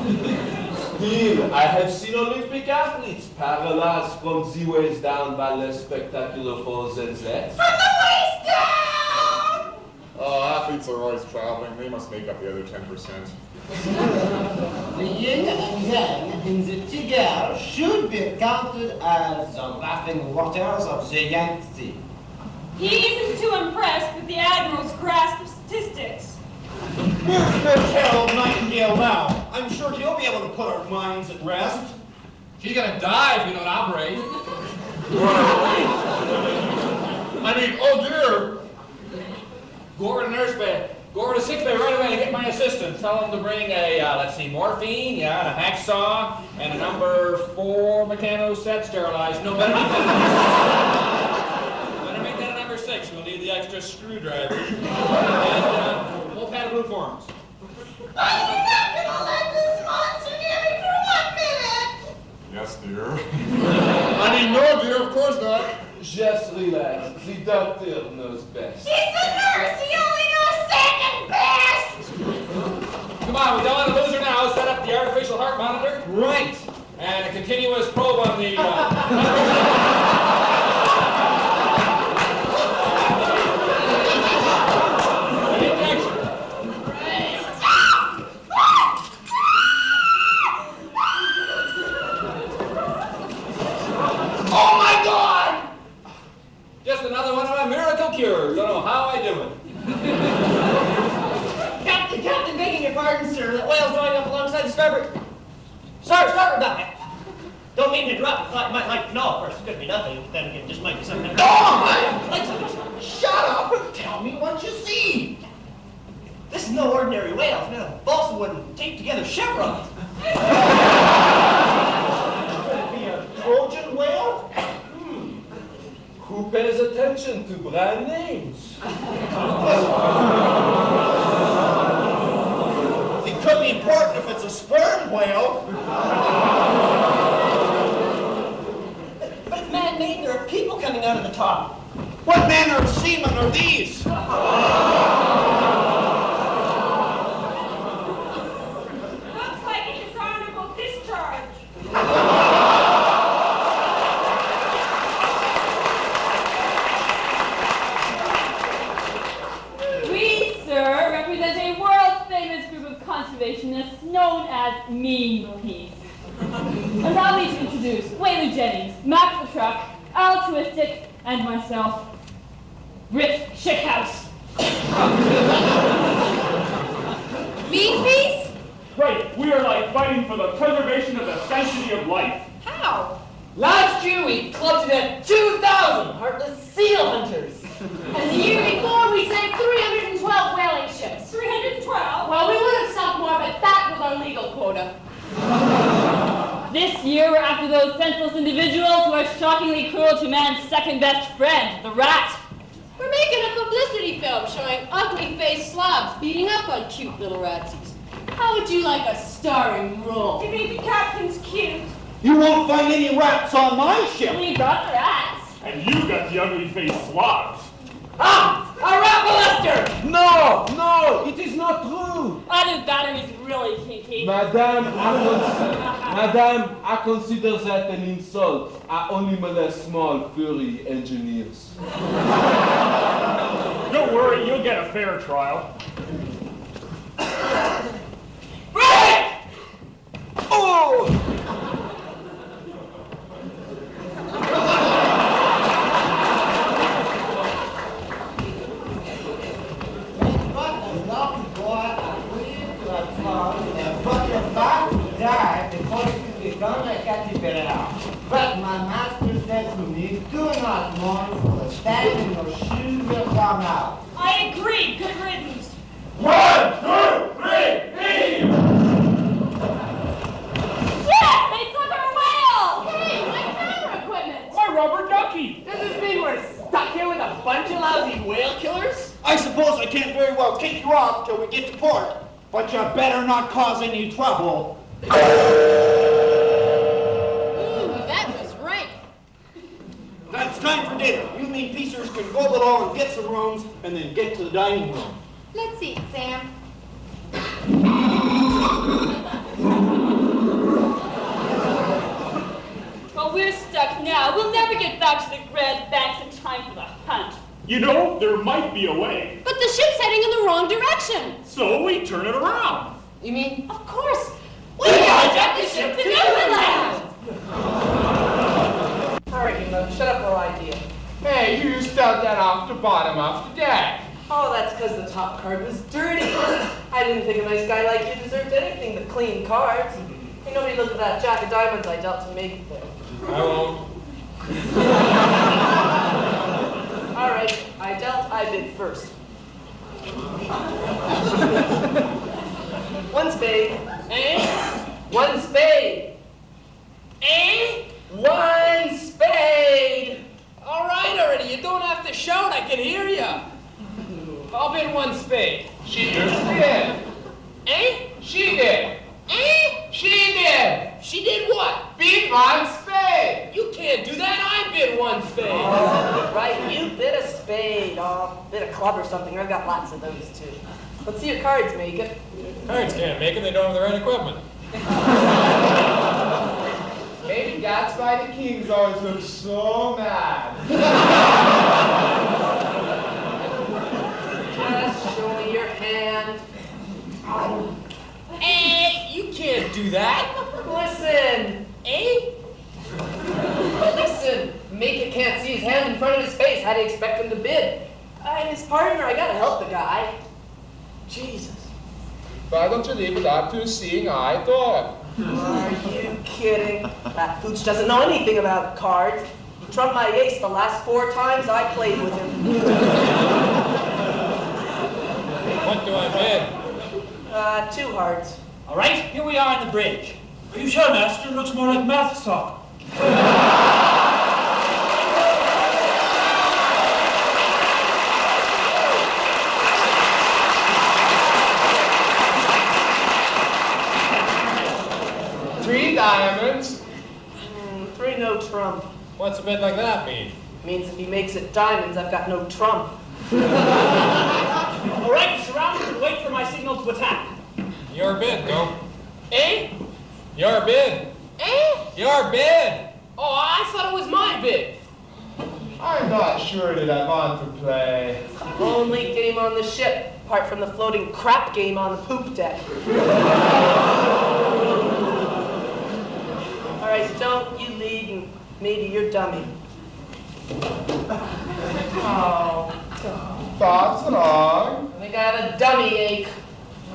S17: Still, I have seen Olympic athletes paralyzed from the waist down by less spectacular falls than that.
S4: From the waist down!
S11: Oh, athletes are always traveling. They must make up the other 10%.
S16: The yin and yang in the tiger should be counted as the laughing waters of the Yangtze.
S3: He isn't too impressed with the Admiral's grasp of statistics.
S6: Here's Nurse Harold Nightingale now. I'm sure he'll be able to put our minds at rest.
S18: She's gonna die if we don't operate.
S11: I mean, oh dear!
S18: Go over to the nurse bay. Go over to the sick bay right away and get my assistant. Tell him to bring a, let's see, morphine, and a hacksaw, and a number 4 mechano set sterilized. No, better make that a number 6. We'll need the extra screwdriver. And we'll pad blue forms.
S4: Are you not gonna let this monster near me for 1 minute?
S11: Yes, dear. I mean, no, dear, of course not.
S17: Just relax. The doctor knows best.
S4: He's the nurse. He only knows second best.
S18: Come on, we don't want to lose her now. Set up the artificial heart monitor.
S6: Right.
S18: And a continuous probe on the...
S6: Oh my God!
S18: Just another one of my miracle cures. Don't know how I do it.
S2: Captain, begging your pardon, sir. That whale's drawing up alongside the starboard. Starboard dock. Don't mean to interrupt. Thought you might like to know. Of course, it could be nothing. Then again, just might be something.
S6: Dawn! Shut up and tell me what you see.
S2: This is no ordinary whale. It's made of balsa wood and taped together chevrons. Could it be a Trojan whale?
S17: Who pays attention to brand names?
S6: It could be important if it's a sperm whale.
S2: But it's man-made. There are people coming out of the top.
S6: What manner of seamen are these?
S3: Looks like a dishonorable discharge.
S4: We
S19: as Mean Piece. Allow me to introduce Waylon Jennings, Mac the Truck, Altruistic, and myself, Rip Shickhouse.
S3: Mean Piece?
S1: Right, we are like fighting for the preservation of the sanctity of life.
S3: How?
S12: Last year we clubbed it at 2,000 heartless seal hunters.
S4: And the year before, we sank 312 whaling ships.
S19: 312?
S4: Well, we would have sunk more, but that was our legal quota.
S19: This year, we're after those senseless individuals who are shockingly cruel to man's second best friend, the rat.
S3: We're making a publicity film showing ugly-faced slobs beating up on cute little ratsies. How would you like a starring role?
S4: You think the captain's cute?
S6: You won't find any rats on my ship.
S19: We got the rats.
S1: And you got the ugly-faced slobs.
S12: Ah! A rat molester!
S17: No, no, it is not true.
S19: I think that is really kinky.
S17: Madame, I consider that an insult. I only molest small, furry engineers.
S1: Don't worry, you'll get a fair trial.
S12: Break!
S17: Oh!
S16: But my master said to me, do not mourn, for the stag in your shoes will come out.
S4: I agree. Good riddance.
S1: 1, 2, 3, leave!
S19: Shit! They took our whale!
S4: Hey, my camera equipment.
S1: My rubber ducky!
S12: Does this mean we're stuck here with a bunch of lousy whale killers?
S6: I suppose I can't very well kick you off till we get to port, but you better not cause any trouble.
S3: Ooh, that was rank.
S6: That's time for dinner. You mean piecers can go below and get some rooms, and then get to the dining room.
S10: Let's eat, Sam.
S19: Well, we're stuck now. We'll never get back to the Grand Banks in time for the hunt.
S1: You know, there might be a way.
S3: But the ship's heading in the wrong direction.
S1: So we turn it around.
S12: You mean?
S4: Of course.
S3: We hijacked the ship to Newfoundland.
S12: All right, you shut up our idea.
S9: Hey, you stubbed that off the bottom of the deck.
S12: Oh, that's because the top card was dirty. I didn't think a nice guy like you deserved anything but clean cards. Hey, nobody looked at that jack of diamonds I dealt to make it there.
S18: I won't.
S12: All right, I dealt, I bid first. One spade.
S2: Eh?
S12: One spade.
S2: Eh?
S12: One spade.
S2: All right already, you don't have to shout, I can hear you. I'll bid one spade.
S9: She just did.
S2: Eh?
S9: She did.
S2: Eh?
S9: She did.
S2: She did what?
S9: Beat one spade.
S2: You can't do that, I bid one spade.
S12: Oh, right, you bid a spade. Oh, bid a club or something. I've got lots of those too. Let's see your cards make it.
S18: Cards can't make it, they don't have the right equipment.
S9: Maybe that's why the Kings always look so mad.
S12: Just show me your hand.
S2: Eh? You can't do that.
S12: Listen.
S2: Eh?
S12: Listen. Make it can't see his hand in front of his face. How do you expect him to bid? His partner, I gotta help the guy. Jesus.
S9: Why don't you leave it up to a seeing eye dog?
S12: Are you kidding? That pooch doesn't know anything about cards. He trumped my ace the last 4 times I played with him.
S18: What do I bid?
S12: 2 hearts.
S2: All right, here we are on the bridge. Are you sure, Master? It looks more like math talk.
S9: Three diamonds.
S12: 3 no trump.
S18: What's a bid like that mean?
S12: Means if he makes it diamonds, I've got no trump.
S2: All right, surround him and wait for my signal to attack.
S18: Your bid, go.
S2: Eh?
S18: Your bid.
S2: Eh?
S18: Your bid.
S2: Oh, I thought it was my bid.
S9: I'm not sure that I want to play.
S12: Only game on the ship, apart from the floating crap game on the poop deck. Maybe you're dummy.
S9: Oh. What's wrong?
S12: I think I have a dummy ache.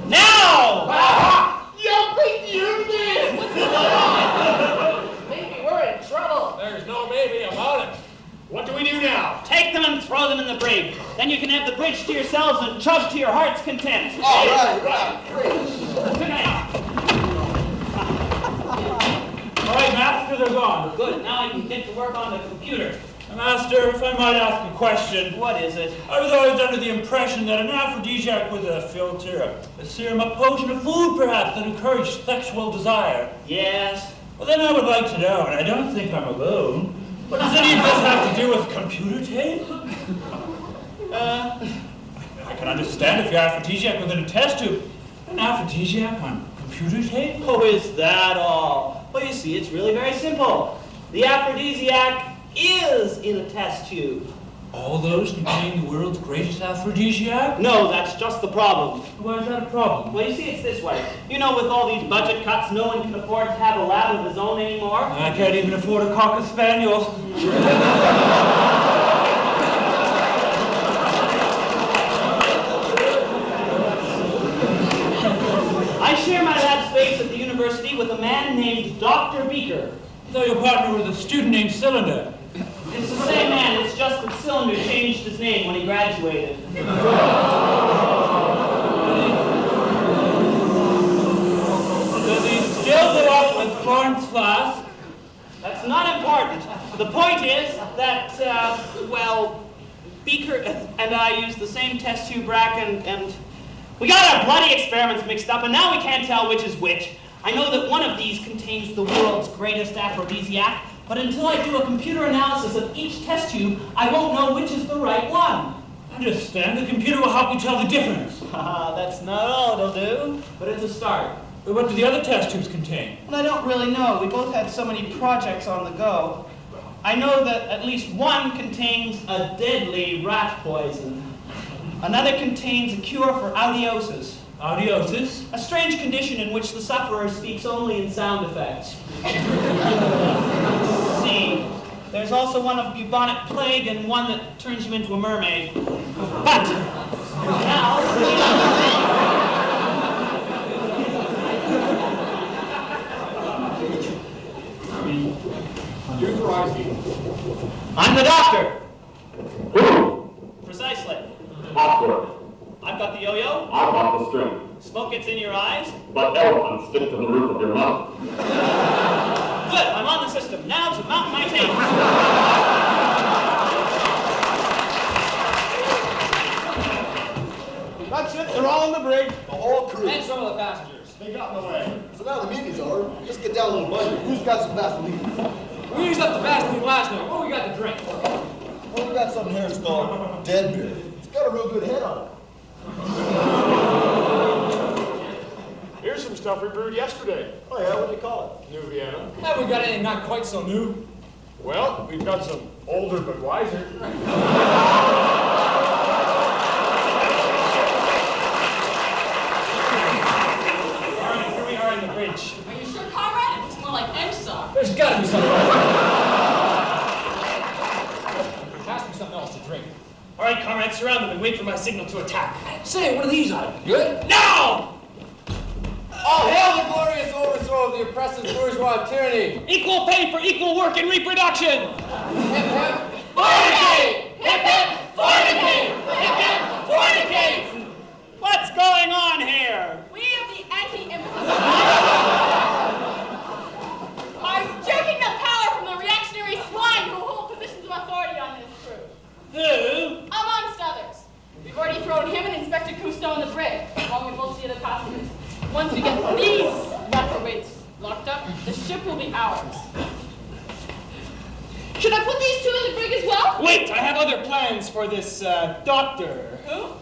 S2: Now!
S9: You think you did?
S12: Maybe we're in trouble.
S18: There's no maybe about it. What do we do now?
S2: Take them and throw them in the brig. Then you can have the bridge to yourselves and chug to your heart's content.
S8: All right.
S2: Good night.
S1: All right, Master, they're gone.
S2: Good, now I can get to work on the computer.
S1: Master, if I might ask a question.
S2: What is it?
S1: I was always under the impression that an aphrodisiac was a filter, a serum, a potion, a food perhaps that encouraged sexual desire.
S2: Yes.
S1: Well, then I would like to know, and I don't think I'm alone, what does any of this have to do with computer tape? I can understand if your aphrodisiac was in a test tube. An aphrodisiac on computer tape?
S2: Oh, is that all? Well, you see, it's really very simple. The aphrodisiac is in a test tube.
S1: All those contain the world's greatest aphrodisiac?
S2: No, that's just the problem.
S1: Why is that a problem?
S2: Well, you see, it's this way. You know, with all these budget cuts, no one can afford to have a lab of his own anymore.
S1: I can't even afford a cocker spaniel.
S2: I share my lab space at the university with a man named Dr. Beaker.
S1: So your partner was a student named Cylinder.
S2: It's the same man, it's just that Cylinder changed his name when he graduated.
S1: Does he still go up with Florence FASS?
S2: That's not important. The point is that, well, Beaker and I used the same test tube rack and we got our bloody experiments mixed up and now we can't tell which is which. I know that one of these contains the world's greatest aphrodisiac, but until I do a computer analysis of each test tube, I won't know which is the right one.
S1: Understand, the computer will help you tell the difference.
S2: That's not all it'll do, but it's a start.
S1: What do the other test tubes contain?
S2: Well, I don't really know. We both had so many projects on the go. I know that at least one contains a deadly rat poison. Another contains a cure for audiosis.
S1: Audiosis?
S2: A strange condition in which the sufferer speaks only in sound effects. See, there's also one of bubonic plague and one that turns you into a mermaid. But now, I'm the doctor.
S14: Who?
S2: Precisely.
S14: Password.
S2: I've got the yo-yo.
S14: I've got the string.
S2: Smoke gets in your eyes.
S14: But elephants stick to the roof of your mouth.
S2: Good, I'm on the system. Now to mount my tape.
S8: That's it, they're all in the brig. The whole crew.
S18: And some of the passengers.
S8: They got in the way. So now the meanies are. Let's get down a little budget. Who's got some Vaseline?
S18: We used up the Vaseline last night. What do we got to drink?
S8: Well, we got something here that's called Dead Beer. It's got a real good head on it.
S9: Here's some stuff we brewed yesterday.
S8: Oh yeah, what do you call
S9: New Vienna.
S18: Have we got anything not quite so new?
S9: Well, we've got some older but wiser.
S2: Here we are in the bridge.
S3: Are you sure, comrade? It looks more like MSOC.
S18: There's got to be something. Pass me something else to drink.
S2: All right, comrades, surround them and wait for my signal to attack.
S18: Say, what are these on? Good?
S2: Now!
S17: All hail the glorious overthrow of the oppressive bourgeois tyranny!
S2: Equal pay for equal work and reproduction!
S17: Hip hip!
S3: Fornicate! Hip hip! Fornicate! Hip hip! Fornicate!
S2: What's going on here?
S3: We of the anti-immigrant are jerking the power from the reactionary swine who hold positions of authority on this crew.
S2: Who?
S3: Amongst others. We've already thrown him and Inspector Cousteau in the brig, along with most of the other passengers. Once we get these reprobates locked up, the ship will be ours. Should I put these two in the brig as well?
S2: Wait, I have other plans for this, doctor.
S3: Who?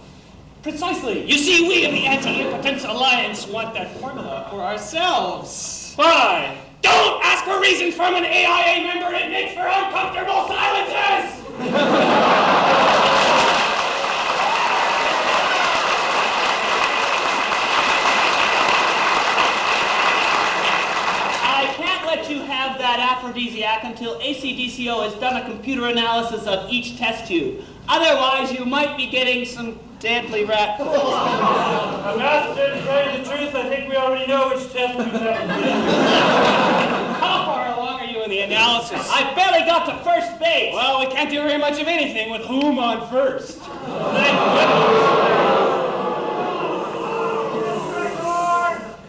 S2: Precisely. You see, we of the Anti-Impotence Alliance want that formula for ourselves. Why? Don't ask for reasons from an AIA member. It makes for uncomfortable silences! I can't let you have that that aphrodisiac until ACDCO has done a computer analysis of each test tube. Otherwise, you might be getting some deadly rat poison.
S1: Master, to tell you the truth, I think we already know which test we've had.
S2: How far along are you in the analysis? I barely got to first base. Well, we can't do very much of anything with whom on first.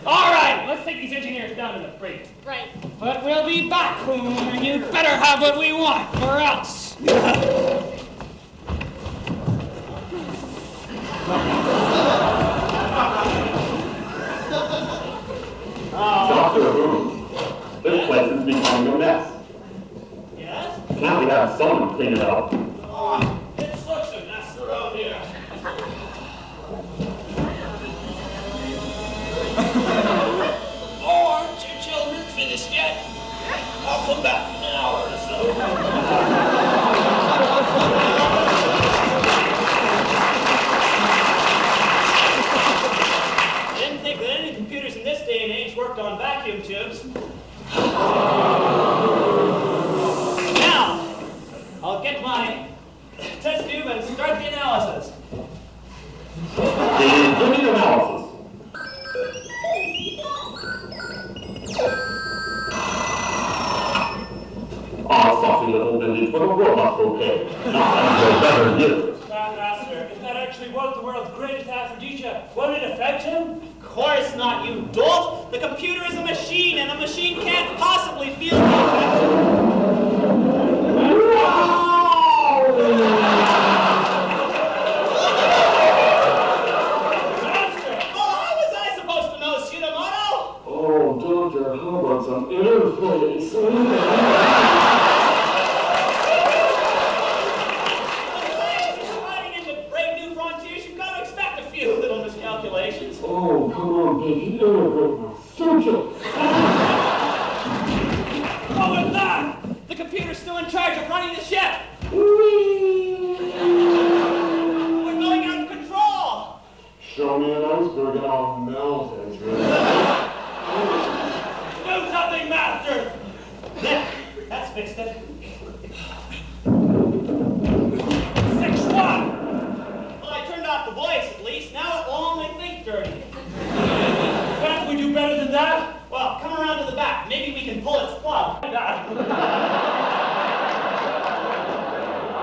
S2: All right, let's take these engineers down to the freight.
S3: Right.
S2: But we'll be back, Hoom, and you better have what we want, or else.
S14: Dr. Boom, this place is becoming a mess.
S2: Yes?
S14: Can't we have someone clean it up?
S2: Oh, it looks a mess around here. Oh, aren't your children finished yet? I'll come back in an hour or so. Worked on vacuum tubes. Now, I'll get my test tube and start the analysis.
S14: The analysis. Saucy little vintage for the robot bouquet. Not until better years.
S1: Master, if that actually was the world's greatest aphrodisiac, won't it affect him?
S2: Of course not, you dolt. The computer is a machine, and a machine can't possibly feel the effect. Well, how was I supposed to know, Tsudamoto?
S14: Oh, Doctor, how about some interface? Oh, come on, baby. Integrate my circuits.
S2: What was that? The computer's still in charge of running the ship.
S14: Whee!
S2: We're going out of control.
S14: Show me an iceberg and I'll melt it.
S1: Do something, Master!
S2: There, that's fixed it.
S1: 6-1!
S2: Well, I turned off the voice at least. Now it will only think dirty.
S1: Can't we do better than that?
S2: Well, come around to the back. Maybe we can pull its plug.
S13: All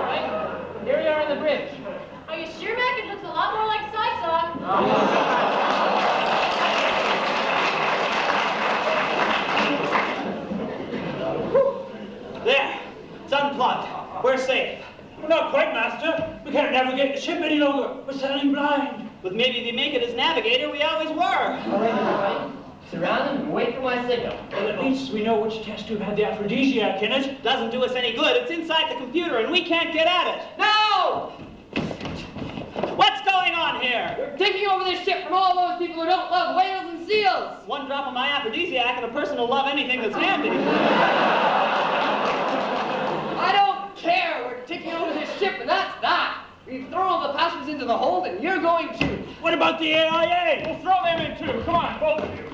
S13: right, here we are on the bridge.
S3: Are you sure, Mac? It looks a lot more like Side
S2: There, it's unplugged. We're safe.
S1: We're not quite, Master. We can't navigate the ship any longer. We're sailing blind.
S2: But maybe if you make it as navigator, we always were.
S13: All right. Surround them and wait for my signal.
S1: Well, at least we know which test tube had the aphrodisiac in it.
S2: Doesn't do us any good. It's inside the computer and we can't get at it.
S12: No!
S2: What's going on here?
S12: We're taking over this ship from all those people who don't love whales and seals.
S2: One drop of my aphrodisiac and a person will love anything that's handy.
S12: I don't care. We're taking over this ship and that's that. We've thrown all the passengers into the hold and you're going to.
S1: What about the AIA? We'll throw them in too. Come on, both of you.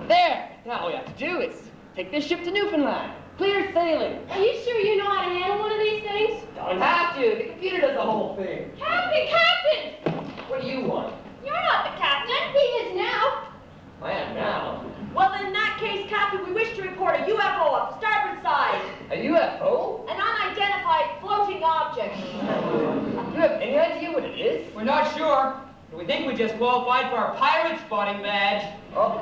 S12: There. Now all you have to do is take this ship to Newfoundland. Clear sailing.
S3: Are you sure you know how to handle one of these things?
S12: Don't have to. The computer does the whole thing.
S3: Captain!
S12: What do you want?
S3: You're not the captain. He is now.
S12: I am now.
S4: Well, in that case, Captain, we wish to report a UFO up the starboard side.
S12: A UFO?
S4: An unidentified floating object.
S12: Do you have any idea what it is?
S13: We're not sure. We think we just qualified for our pirate spotting badge.
S12: Oh.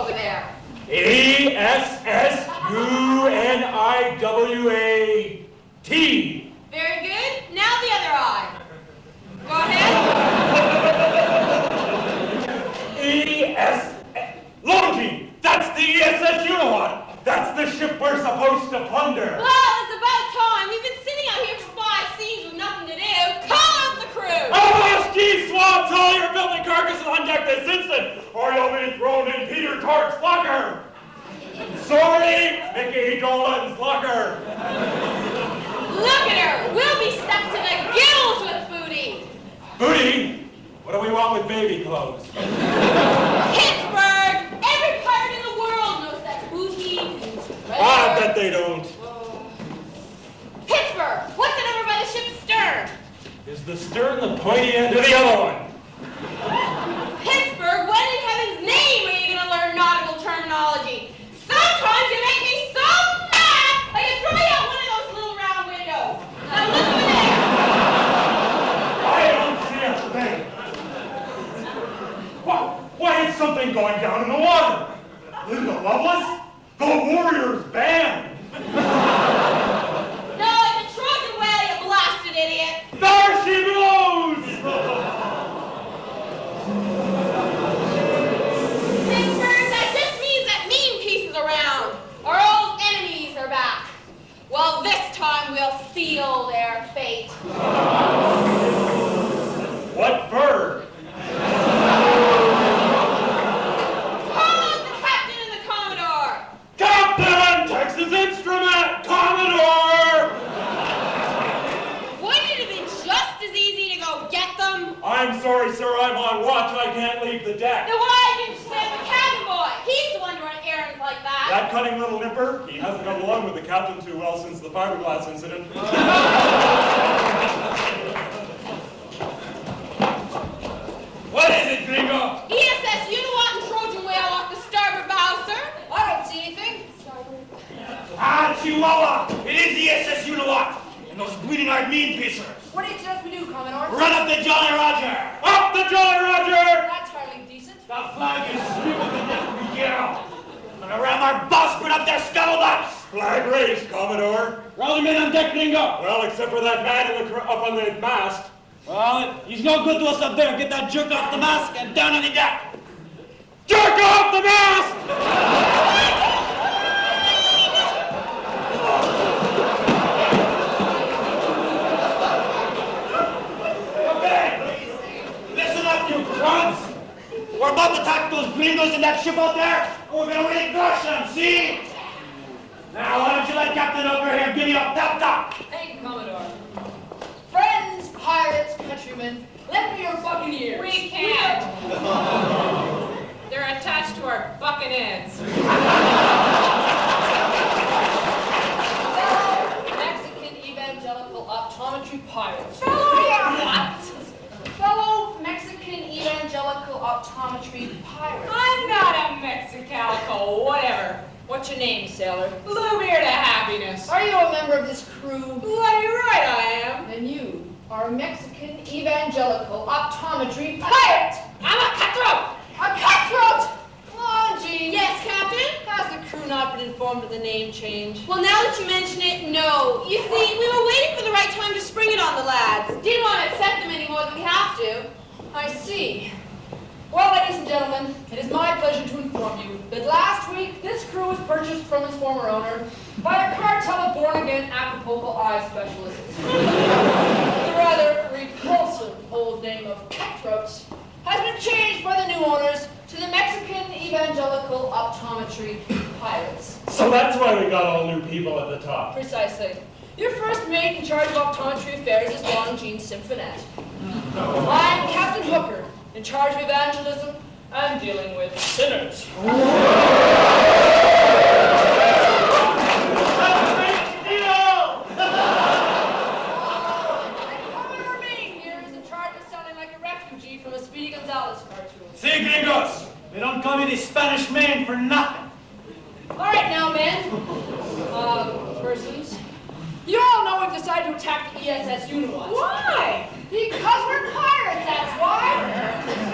S4: Over there.
S1: ESSUNIWAT.
S3: Very good. Now the other eye. Go ahead.
S1: Loki! That's the ESS Uniwat! That's the ship we're supposed to plunder!
S3: Well, it's about time. We've been sitting out here for 5 scenes with nothing to do. Call up the crew!
S1: Oh, ski swabs, all your filthy carcasses on deck this instant, or you'll be thrown in Peter Tork's locker! Sorry, Mickey Dolan's locker!
S3: Look at her. We'll be stuck to the gills with booty.
S1: Booty? What do we want with baby clothes?
S4: Pittsburgh! Every pirate in the world knows that booty means treasure.
S1: I bet they don't.
S4: Pittsburgh! What's it over by the ship's stern?
S1: Is the stern the pointy end or the other one?
S4: Pittsburgh, when in heaven's name are you going to learn nautical terminology? Sometimes you make me so mad I can throw you out one of those little round windows. Now look over there.
S1: I don't see a thing. Why is something going down in the water? Linda Lovelace? The Warriors Band!
S4: No, it's a Trojan whale, you blasted idiot.
S1: There she goes!
S4: Pittsburgh, that just means that mean piece is around. Our old enemies are back. Well, this time we'll seal their fate.
S1: What bird?
S4: Oh, the captain and the commodore.
S1: Captain! Texas Instrument! Commodore!
S4: Wouldn't it have been just as easy to go get them?
S1: I'm sorry, sir. I'm on watch. I can't leave the deck.
S4: Then why didn't you send the cabin boy? He's the one to run errands like that.
S1: That cunning little nipper, he hasn't got along with the captain too well since the fiberglass incident. What is it, gringo?
S4: ESS Uniwat and Trojan whale off the starboard bow, sir. I don't see anything.
S1: Ah, Chihuahua! It is the SS Uniwat! And those bleeding-eyed mean piecers!
S10: What do you suggest we do, Commodore?
S1: Run up the Jolly Roger! Up the Jolly Roger!
S10: That's hardly decent.
S1: The flag is sweeping the deck we yell! And around our bowsprit up their scuttlebutts! Flag raised, Commodore. Roll him in on deck, gringo! Well, except for that man up on the mast. Well, he's no good to us up there. Get that jerk off the mast and down on the deck! Jerk off the mast! Listen up, you grunts! We're about to attack those gringos in that ship out there, and we're gonna really crush them, see? Now, why don't you let Captain over here give you a pep talk?
S12: Thank you, Commodore. Friends, pirates, countrymen, lend me your buccaneers.
S3: We can't. They're attached to our buccaneers.
S12: Fellow Mexican evangelical optometry pirates.
S3: What?
S12: Fellow Mexican evangelical optometry pirates.
S3: I'm not a Mexicalico, whatever.
S12: What's your name, sailor?
S3: Bluebeard of Happiness.
S12: Are you a member of this crew?
S3: Bloody right I am.
S12: Then you are a Mexican evangelical optometry pirate.
S3: I'm a cutthroat.
S12: A cutthroat! Come on, Jean.
S4: Yes, Captain?
S12: Has the crew not been informed of the name change?
S4: Well, now that you mention it, no. You see, we were waiting for the right time to spring it on the lads. Didn't want to upset them any more than we have to.
S12: I see. Well, ladies and gentlemen, it is my pleasure to inform you that last week this crew was purchased from its former owner by a cartel of born-again Acapulco eye specialists. The rather repulsive old name of cutthroats has been changed by the new owners to the Mexican Evangelical Optometry Pirates.
S1: So that's why we got all new people at the top.
S12: Precisely. Your first mate in charge of optometry affairs is Long Jean Symphonet. I'm Captain Hooker, in charge of evangelism and dealing with sinners. Commodore Maine here is in charge of sounding like a refugee from a Speedy Gonzales cartoon.
S1: See, gringos, they don't call me the Spanish man for nothing.
S12: All right now, men. Persons. You all know we've decided to attack the ESS Uniwat.
S3: Why?
S12: Because we're pirates, that's why.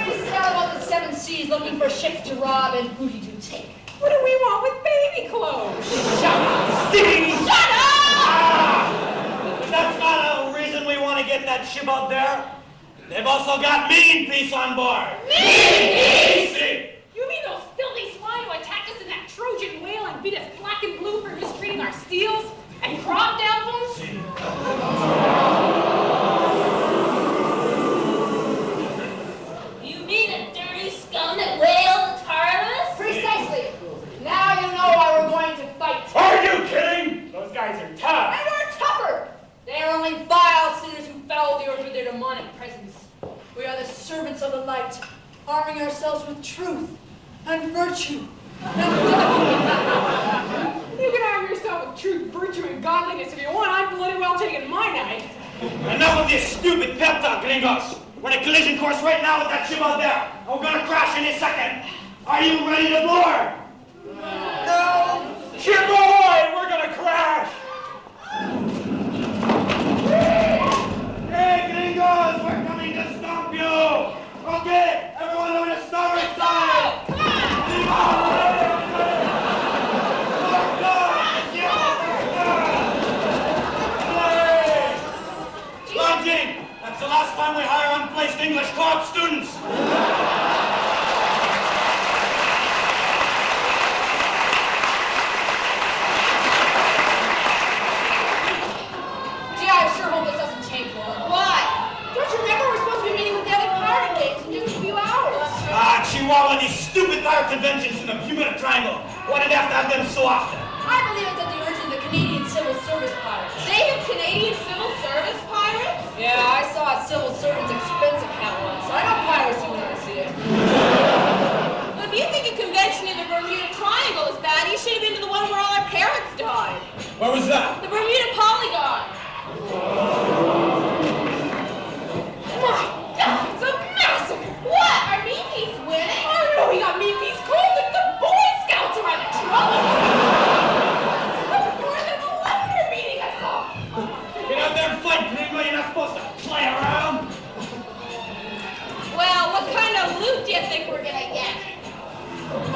S12: We sail about the seven seas looking for ships to rob and booty to take.
S3: What do we want with baby clothes?
S12: Shut up!
S1: Sting!
S12: Shut up!
S1: But that's not a reason we want to get that ship out there. They've also got Mean Piece on board.
S3: Mean Piece?
S1: See?
S3: You mean those filthy swine who attacked us in that Trojan whale and beat us black and blue for mistreating our seals and crop devils?
S4: You mean the dirty scum that whaled the tar of us?
S12: Precisely. Now you know why we're going to fight.
S1: Are you kidding? Those guys are tough.
S12: And we're tougher. They are only vile sinners who foul the earth with their demonic presence. We are the servants of light, arming ourselves with truth and virtue.
S3: You can arm yourself with truth, virtue, and godliness if you want. I'm bloody well taking my night.
S1: Enough of this stupid pep talk, gringos. We're in a collision course right now with that ship out there. And we're gonna crash any second. Are you ready to board? No. Ship ahoy! We're gonna crash. Hey, gringos, we're coming to stop you. Okay, everyone on the starboard side. Launching! That's the last time we hire unplaced English co-op students.
S12: Gee, I sure hope this doesn't change long. Why? Don't you remember we're supposed to be meeting with the other pirate gangs in just a few hours?
S1: Ah, Chihuahua, these stupid pirate conventions in the Bermuda Triangle. Why did they have to have them so often?
S12: I believe it's at the urging of the Canadian Civil Service pirates.
S3: They have Canadian Civil Service pirates?
S12: Yeah, I saw a civil servant's expense account once. I know piracy when I see it.
S3: Well, if you think a convention in the Bermuda Triangle is bad, you should have been to the one where all our parents died.
S1: Where was that?
S3: The Bermuda Polygon. My God, it's a massacre! What? Are meat-peas winning? Oh no, we got meat-peas cold. It's the Boy Scouts who are the trouble. More than the laughter meeting I saw.
S1: Get out there and fight, gringo. You're not supposed to play around.
S3: Well, what kind of loot do you think we're gonna get?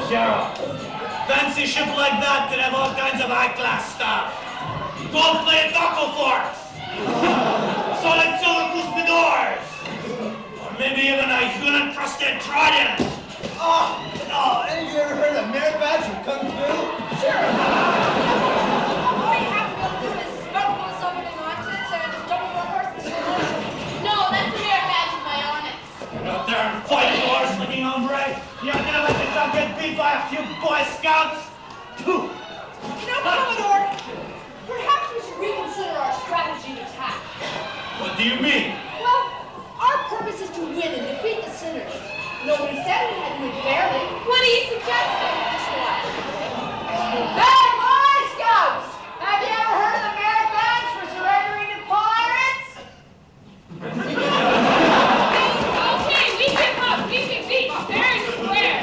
S1: Sheriff, fancy ship like that could have all kinds of high-class stuff. Gold-plated knuckle forks. Solid silver cuspidors. Or maybe even a human-crusted trident.
S8: Oh, and you ever heard of merit badge from Kung Fu?
S12: Sure. All you have to be able to do is smell for something nonsense and just double your horses.
S3: No, that's the merit badge of my onyx.
S1: Get out there and fight, you horse-licking hombre. You're gonna let yourself get beat by a few Boy Scouts?
S12: You know, Commodore, perhaps we should reconsider our strategy of attack.
S1: What do you mean?
S12: Well, our purpose is to win and defeat the sinners. Nobody said we had to win fairly.
S3: What are you suggesting?
S12: Just what? Hey, Boy Scouts! Have you ever heard of the merit badge for surrendering to pirates?
S3: Okay, we give up. We can beat fair and square.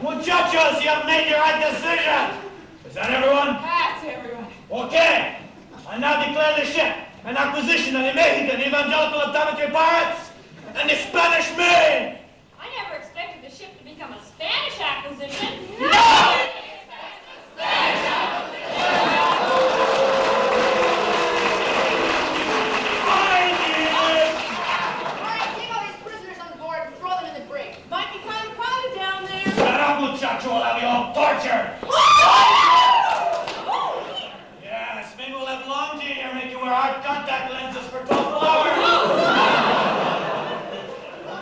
S1: Muchachos, you have made your right decision. Is that everyone?
S3: That's everyone.
S1: Okay. I now declare the ship an acquisition of the Mexican Evangelical Optometry Pirates and the Spanish Main.
S19: I never expected the ship to become a Spanish acquisition.
S1: No! Muchacho, I'll have you all tortured. Yes, maybe we'll have Long G here make you wear hard contact lenses for 12 hours.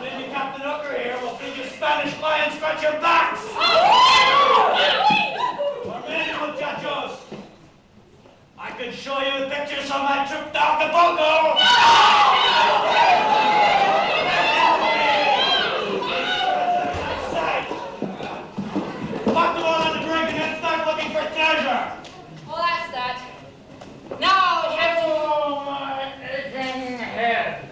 S1: Maybe Captain Hooker here will feed you Spanish fly and scratch your backs. Or maybe, muchachos, I could show you pictures of my trip to Acapulco. Lock them all on the brink and then start looking for treasure.
S12: Well, that's that. Now, we have to...
S1: Oh, my aching head.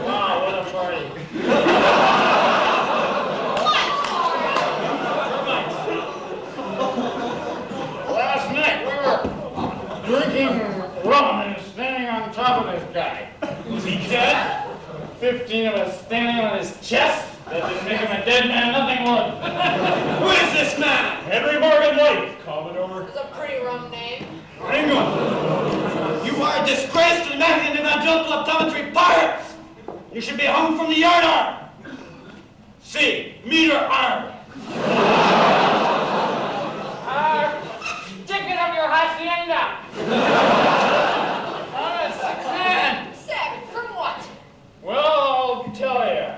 S1: Wow, what a party. Last night we were drinking rum and standing on top of this guy. Was he dead? 15 of us standing on his chest? That didn't make him a dead man, nothing would. Who is this man? Henry Morgan White, Commodore.
S12: It's a pretty rum name.
S1: Ringo, you are a disgrace to the Mexican Evangelical Optometry Pirates. You should be hung from the yardarm. See, meter arm.
S3: Stick it up your hacienda.
S1: Honest, man.
S12: Savage, from what?
S1: Well, I'll tell you.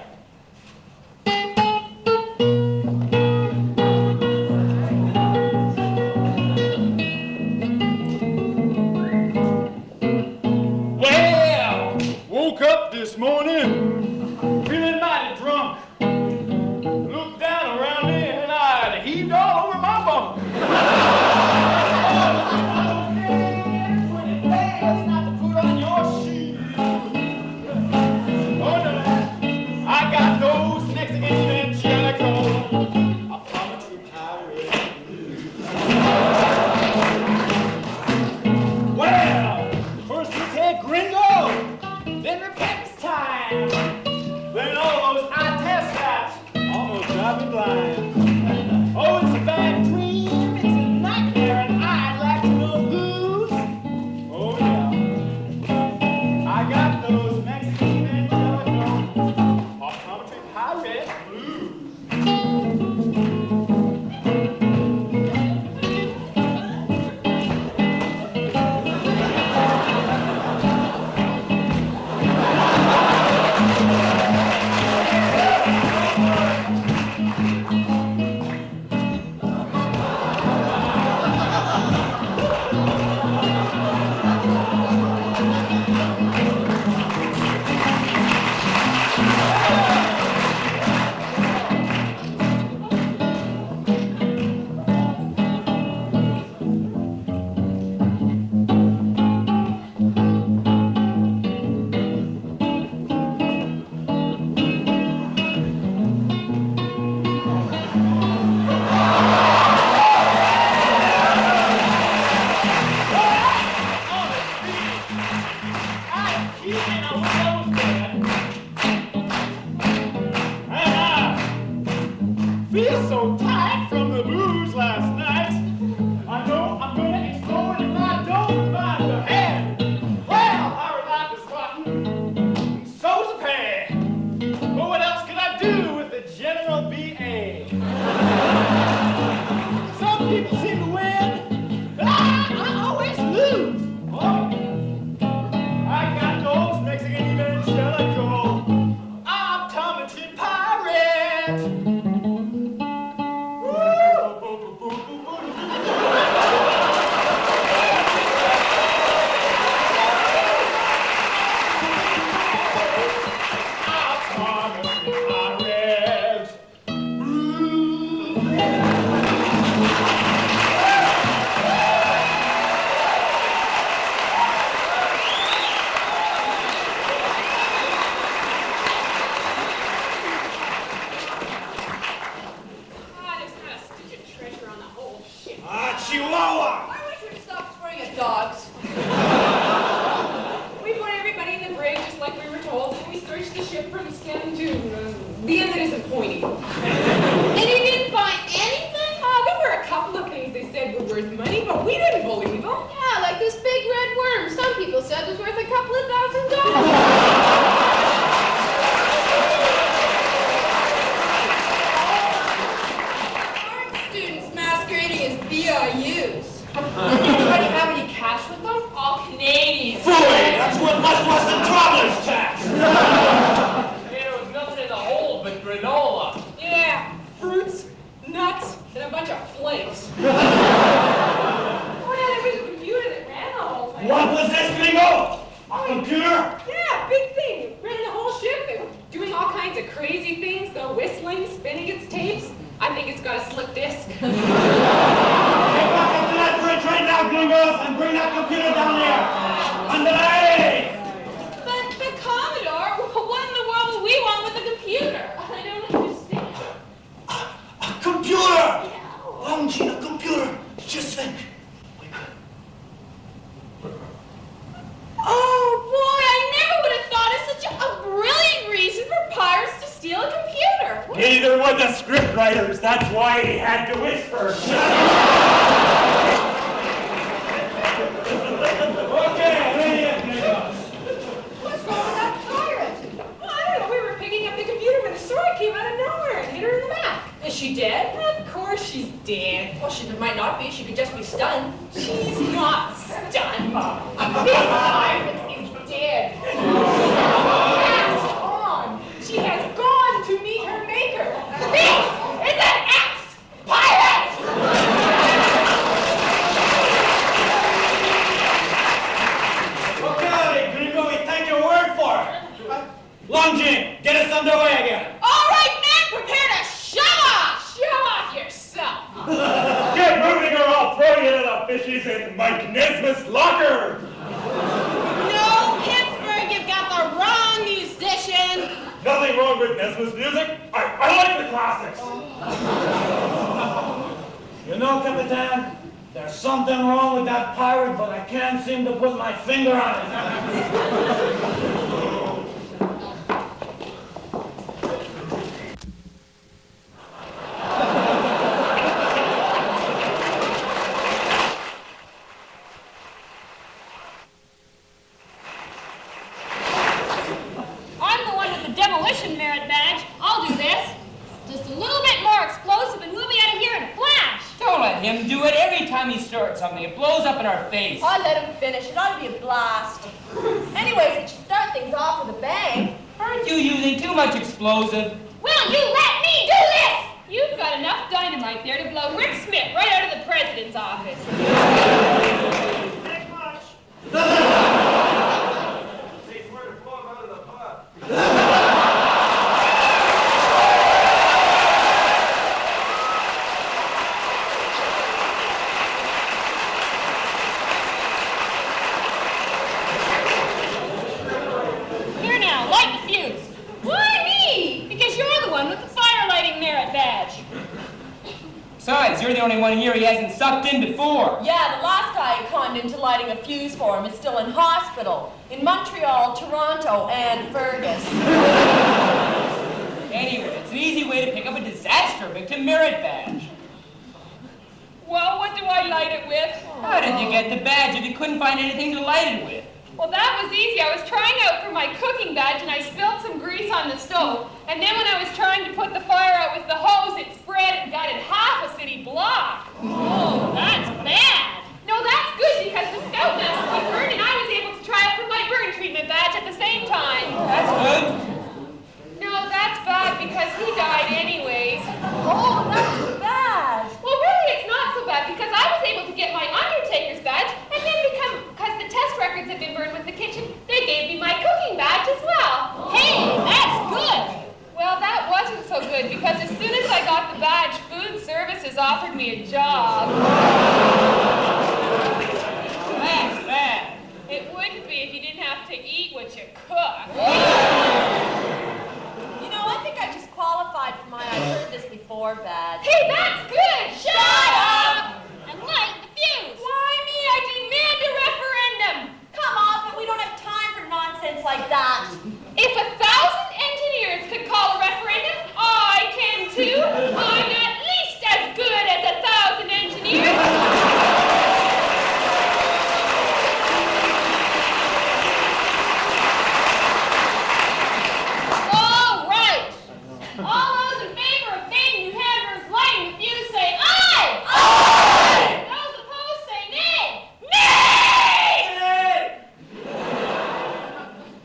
S1: so tight from the booze last night. I know I'm gonna explode if I don't find the head. Well, our life is rotten, and so's the pay. But what else can I do with the general B.A.? Some people seem to win, but I always lose. Oh, I got those Mexican evangelical. I'm Tommy Pirate.
S10: Chihuahua! I wish we'd stop swearing at dogs. We put everybody in the brig just like we were told, and we searched the ship from stem to the end that isn't pointy. And you didn't find anything? Oh, there were a couple of things they said were worth money, but we didn't believe them. Yeah, like this big red worm. Some people said was worth a couple of $1,000. BIUs. Did anybody have any cash with them? All Canadian.
S1: Fooey! That's what must was the traveler's tax!
S18: There was nothing in the hold but granola.
S10: Yeah, fruits, nuts, and a bunch of flakes. Oh yeah, there was a computer that ran the whole thing.
S1: What was this thing of? A computer?
S10: Yeah, big thing. It ran the whole ship. It was doing all kinds of crazy things, the whistling, spinning its tapes. I think it's got a slip disc.
S1: Get back up to that bridge right now, gringos, and bring that computer down here. Underlay!
S10: But the Commodore, what in the world would we want with a computer? I don't understand.
S1: A computer! Yeah. Lounging a computer. Just think.
S10: Oh boy, I never would have thought of such a brilliant reason for pirates to steal a computer.
S1: Neither would the script writers. That's why he had to whisper. Okay,
S10: what's wrong with that pirate? Well, I don't know. We were picking up the computer when the sword came out of nowhere and hit her in the back. Is she dead? Of course she's dead. Well, she might not be. She could just be stunned. She's not stunned. This pirate is dead. Passed on. She has gone to meet her maker. This is an ex-pirate!
S1: Okay, gringo, we take your word for it. Longin, get us underway again.
S10: All right, men, prepare to show off! Show off yourself!
S1: Get moving or I'll throw you to the fishies in Mike Nesmith's locker!
S10: No, Pittsburgh, you've got the wrong musician!
S1: Nothing wrong with Nesmith's music. I like the classics. You know, Capitan, there's something wrong with that pirate, but I can't seem to put my finger on it.
S3: I'm the one with the demolition merit badge. I'll do this. Just a little bit more explosive and we'll be out of here in a flash.
S13: Don't let him do it. Every time he starts something, it blows up in our face.
S4: I'll let him finish. It ought to be a blast. Anyways, it should start things off with a bang.
S13: Aren't you using too much explosive?
S3: Will you let me do this? You've got enough dynamite there to blow Rick Smith right out of the president's office.
S1: Take much.
S3: Here now, light the fuse. Why me? Because you're the one with the fire lighting merit badge.
S13: Besides, you're the only one here he hasn't sucked in before.
S4: Yeah, the last guy I conned into lighting a fuse for him is still in hospital. In Montreal, Toronto, and Fergus.
S2: Anyway, it's an easy way to pick up a disaster victim merit badge.
S3: Well, what do I light it with?
S2: How did you get the badge if you couldn't find anything to light it with?
S3: Well, that was easy. I was trying out for my cooking badge and I spilled some grease on the stove. And then when I was trying to put the fire out with the hose, it spread and gutted half a city block. Oh, that's bad. No, that's good because the scoutmaster was burned and I was able to try out for my burn treatment badge at the same time.
S2: That's good.
S3: No, that's bad because he died anyways.
S4: Oh, that's bad.
S3: Well, really, it's not so bad because I was able to get my Undertaker's badge and then because the test records had been burned with the kitchen, they gave me my cooking badge as well. Hey, that's good. Well, that wasn't so good because as soon as I got the badge, food services offered me a job.
S2: That's bad.
S3: It wouldn't be if you didn't have to eat what you cook.
S4: You know, I think I just qualified for my I've heard this before badge.
S3: Hey, that's good! Shut up! And light the fuse! Why me? I demand a referendum!
S4: Come on, but we don't have time for nonsense like that.
S3: If 1,000 engineers could call a referendum, I can too. I'm at least as good as 1,000 engineers. All those in favor of banning New Hampshire's lighting the fuse say aye! Aye! Those opposed say nay! Nay! Nay!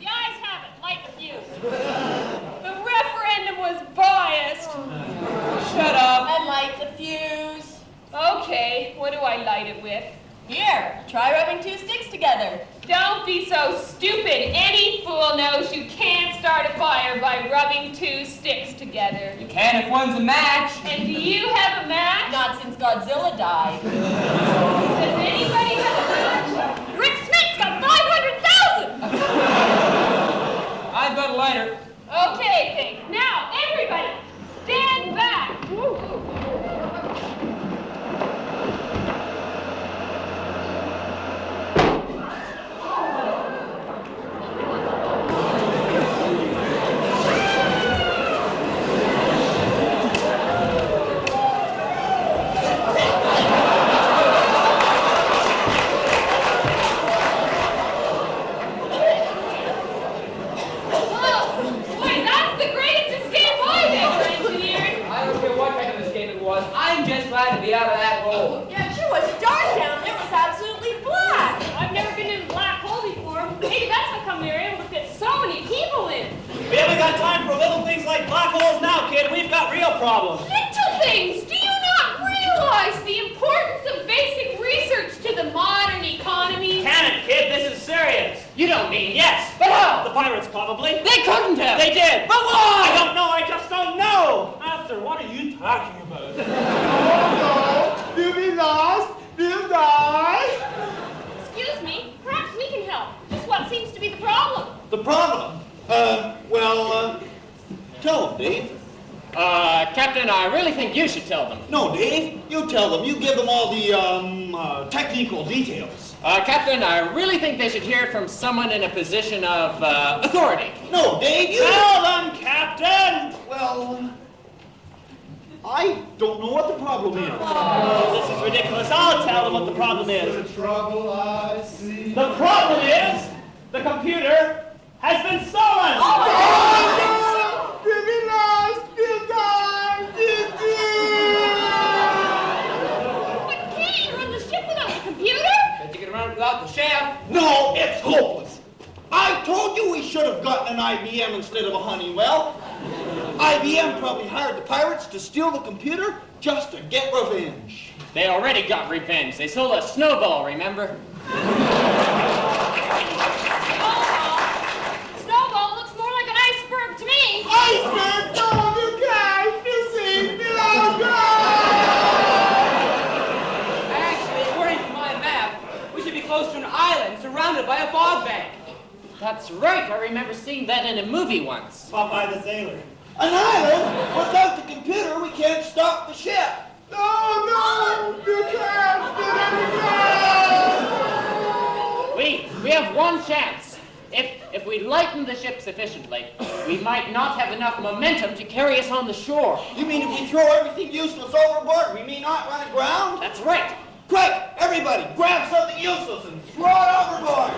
S3: The ayes have it, light the fuse. The referendum was biased.
S2: Shut up.
S4: And light the fuse.
S3: Okay, what do I light it with?
S4: Here, try rubbing two sticks together.
S3: Don't be so stupid. Any fool knows you can't start a fire by rubbing two sticks together.
S2: You can if one's a match.
S3: And do you have a match?
S4: Not since Godzilla died.
S3: Does anybody have a match?
S4: Rick Smith's got 500,000!
S2: I've got a lighter.
S3: Okay, thanks. Now, everybody, stand back.
S2: Glad to be out of that hole.
S4: Yeah, it sure was dark down there. It was absolutely black.
S3: I've never been in a black hole before. Maybe that's how come they're able to fit so many people in.
S2: We haven't got time for little things like black holes now, kid. We've got real problems.
S3: Little things! Do you not realize the importance of basic research to the modern economy?
S2: Can it, kid? This is serious. You don't mean yes. But how? The pirates probably. They couldn't have. They did. But why? I don't know. I just don't know. Master, what are you talking about?
S9: Oh no! We'll be lost. We'll die.
S3: Excuse me. Perhaps we can help. Just what seems to be the problem?
S6: The problem? Tell them, Dave.
S13: Captain, I really think you should tell them.
S6: No, Dave. You tell them. You give them all the, technical details.
S13: Captain, I really think they should hear it from someone in a position of, authority.
S6: No, Dave, you...
S2: Tell them, Captain!
S6: Well, I don't know what the problem is.
S2: Oh, this is ridiculous. I'll tell them what the problem is.
S8: The trouble I see.
S2: The problem is, the computer has been stolen!
S9: Oh no! We'll be lost! We'll die! We'll die!
S3: But can't you run the ship without the computer?
S2: Bet you can run it without the chef.
S6: No, it's hopeless. I told you we should have gotten an IBM instead of a Honeywell. IBM probably hired the pirates to steal the computer just to get revenge.
S13: They already got revenge. They sold a snowball, remember?
S3: Snowball looks more like an iceberg to me.
S9: Iceberg! No, you can't! You see! Below
S2: Actually, according to my map, we should be close to an island surrounded by a fog bank.
S13: That's right. I remember seeing that in a movie once.
S2: Popeye the Sailor.
S6: An island? Without the computer, we can't stop the ship.
S9: No, no! You can't! You never can!
S13: We have one chance. If if we lighten the ship sufficiently, we might not have enough momentum to carry us on the shore.
S20: You mean if we throw everything useless overboard, we may not run aground?
S13: That's right.
S20: Quick, everybody, grab something useless and throw it overboard.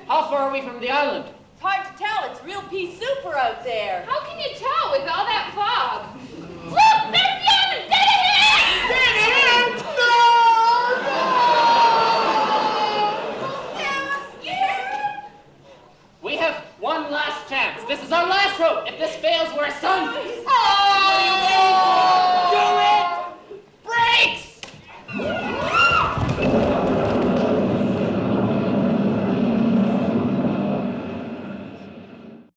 S13: How far are we from the island?
S4: It's hard to tell. It's real pea super out there.
S3: How can you tell with all that fog? Look, there's the island! Dead ahead!
S20: Dead ahead!
S13: We have one last chance. This is our last hope. If this fails, we're sunk.
S4: Oh,